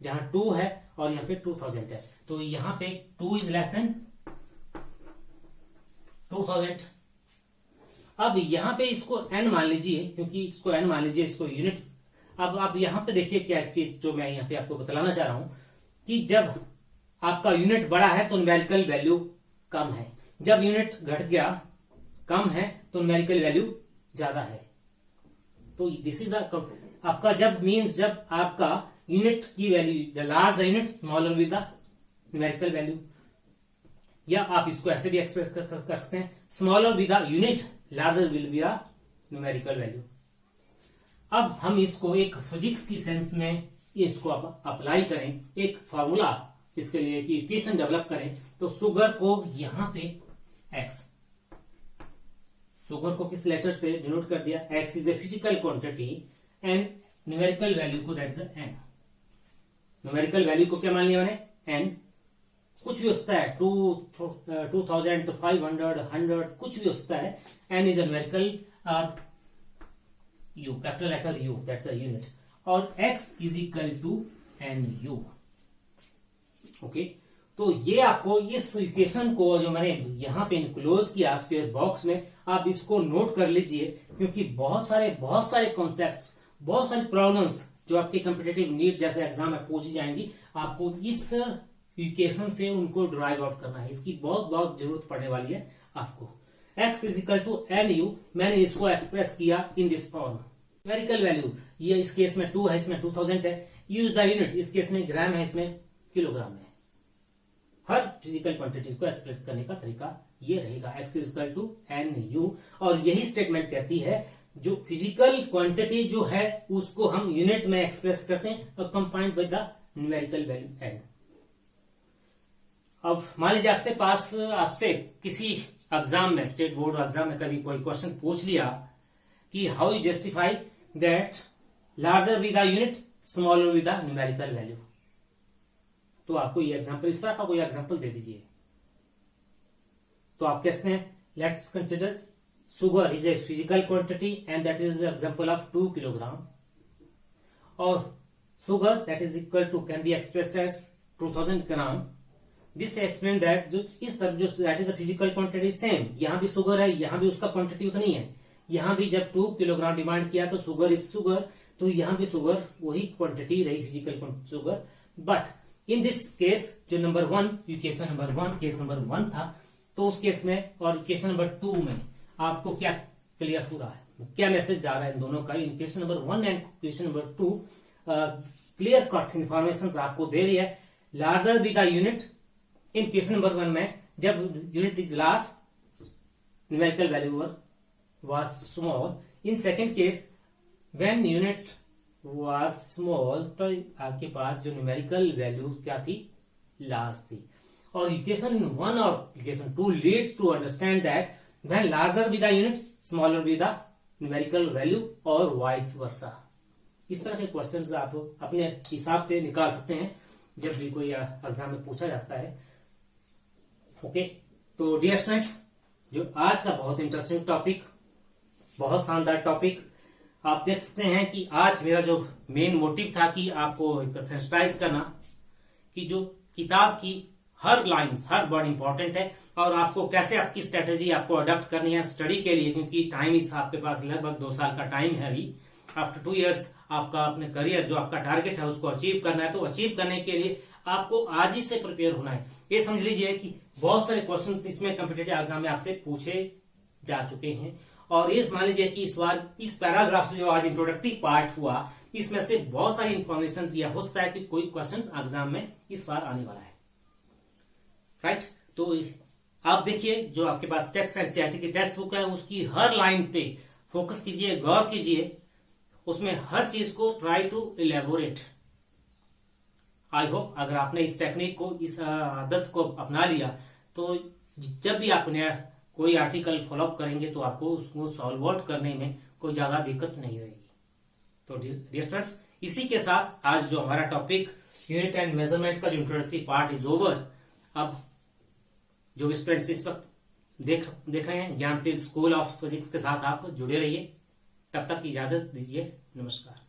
[SPEAKER 1] जहां 2 है और यहां पे 2000 है, तो यहां पे 2 इज लेस देन 2000। अब यहां पे इसको n मान लीजिए, क्योंकि इसको n मान लीजिए, इसको यूनिट। अब यहां पे देखिए क्या चीज जो मैं यहां पे आपको बतलाना चाह रहा हूं कि जब आपका यूनिट बड़ा है तो न्यूमेरिकल वैल्यू कम है, जब यूनिट घट गया, कम है, तो न्यूमेरिकल वैल्यू ज्यादा है। तो दिस इज द आपका जब मीन्स जब आपका यूनिट की value the large the unit smaller with the numerical value, या आप इसको ऐसे भी एक्सप्रेस कर सकते हैं, smaller with the unit larger will be the numerical value. अब हम इसको एक फिजिक्स की सेंस में इसको अप्लाई करें, एक फॉर्मूला इसके लिए एक इक्वेशन डेवलप करें, तो शुगर को यहां पे x, शुगर को किस लेटर से डिनोट कर दिया? x is a physical quantity and numerical value को that is n। Numerical value को क्या मान लिया मैंने? n। कुछ भी हो सकता है, 2000, 500, 100, कुछ भी हो सकता है। n is a numerical u, capital letter u, that's a unit, और x is equal to nu। Okay, तो ये आपको इस इक्वेशन को जो मैंने यहां पे इनक्लोज किया स्क्वायर बॉक्स में, आप इसको नोट कर लीजिए, क्योंकि बहुत सारे कॉन्सेप्ट्स, बहुत सारी प्रॉब्लम्स जो आपके कॉम्पिटिटिव नीट जैसे एग्जाम में पूछी जाएंगी, आपको इस इक्वेशन से उनको ड्राइव आउट करना है। इसकी बहुत जरूरत पड़ने वाली है आपको। x is equal to nu, मैंने इसको एक्सप्रेस किया in this form. Numerical value, ये इस केस में 2 है, इसमें 2000 है। यूज द यूनिट, इस केस में ग्राम है, इसमें किलोग्राम है। हर फिजिकल क्वांटिटीज को एक्सप्रेस करने का तरीका ये रहेगा, x is equal to nu। और यही स्टेटमेंट कहती है जो फिजिकल क्वांटिटी जो है उसको हम यूनिट में एक्सप्रेस करते हैं और combined by the numerical value n। अब मान लीजिए आपसे किसी एग्जाम में, स्टेट बोर्ड एग्जाम में कभी कोई क्वेश्चन पूछ लिया कि how you justify that larger with the unit smaller with the numerical value, तो आपको ये एग्जांपल, इस तरह का कोई एग्जांपल दे दीजिए। तो आप कहते हैं let's consider sugar is a physical quantity and that is an example of 2 kilogram, or sugar that is equal to can be expressed as 2000 gram. This explain that जो इस तरफ जो that is a physical quantity same, यहाँ भी शुगर है, यहाँ भी उसका क्वांटिटी उतनी है। यहाँ भी जब 2 किलोग्राम डिमांड किया तो शुगर इज शुगर, तो यहाँ भी शुगर वही क्वांटिटी रही, physical sugar. But in this case जो नंबर 1, केस नंबर 1 था, तो उस केस में और केस नंबर 2 में आपको क्या क्लियर हो रहा है, क्या मैसेज जा रहा है इन दोनों का? In question number 1 and question number 2 clear cut information आपको दे रही है। Larger be the unit, in question number 1 में जब unit is large, numerical value was small. In second case, when unit was small, तो आपके पास जो न्यूमेरिकल वैल्यू क्या थी, लार्ज थी। और इक्वेशन 1 और equation 2 leads to understand that when larger be the unit, smaller be the numerical value और वाइस वर्सा। इस तरह के क्वेश्चंस आप अपने हिसाब से निकाल सकते हैं जब भी कोई एग्जाम में पूछा जाता है। ओके, तो डियर स्टूडेंट्स, जो आज का बहुत इंटरेस्टिंग टॉपिक, बहुत शानदार टॉपिक, आप देख सकते हैं कि आज मेरा जो मेन मोटिव था कि आपको सेंसिटाइज करना कि जो किताब की हर लाइंस, हर वर्ड इंपॉर्टेंट है और आपको कैसे आपकी स्ट्रेटेजी आपको अडॉप्ट करनी है स्टडी के लिए, क्योंकि टाइम इस आपके पास लगभग 2 साल का टाइम है अभी। आफ्टर 2 इयर्स आपका अपने करियर जो आपका टारगेट है उसको अचीव करना है। तो अचीव करने के लिए आपको आज ही से प्रिपेयर होना है। ये समझ लीजिए कि बहुत सारे क्वेश्चंस इसमें कॉम्पिटिटिव एग्जाम में आपसे पूछे जा चुके हैं और ये मान लीजिए कि इस बार इस पैराग्राफ से जो आज इंट्रोडक्टरी पार्ट हुआ, इसमें से बहुत सारी इंफॉर्मेशन दिया हो सकता है कि कोई क्वेश्चन एग्जाम में इस बार आने वाला है। राइट, तो आप देखिए जो आपके पास टेक्स्ट एनसीईआरटी की टेक्स्ट बुक है उसकी हर लाइन पे फोकस कीजिए, गौर कीजिए, उसमें हर चीज को try to elaborate. I hope अगर आपने इस टेक्निक को, इस आदत को अपना लिया तो जब भी आप कोई आर्टिकल फॉलोअप करेंगे तो आपको उसको सॉल्व आउट करने में कोई ज्यादा दिक्कत नहीं रहेगी। तो डियर स्टूडेंट्स, इसी के साथ आज जो हमारा टॉपिक यूनिट एंड मेजरमेंट का जो इंट्रोडक्टरी पार्ट इज ओवर। अब जो स्टूडेंट्स इस वक्त देख रहे हैं ज्ञानशील स्कूल ऑफ फिजिक्स के साथ आप जुड़े रहिए। तब तक इजाजत दीजिए, नमस्कार।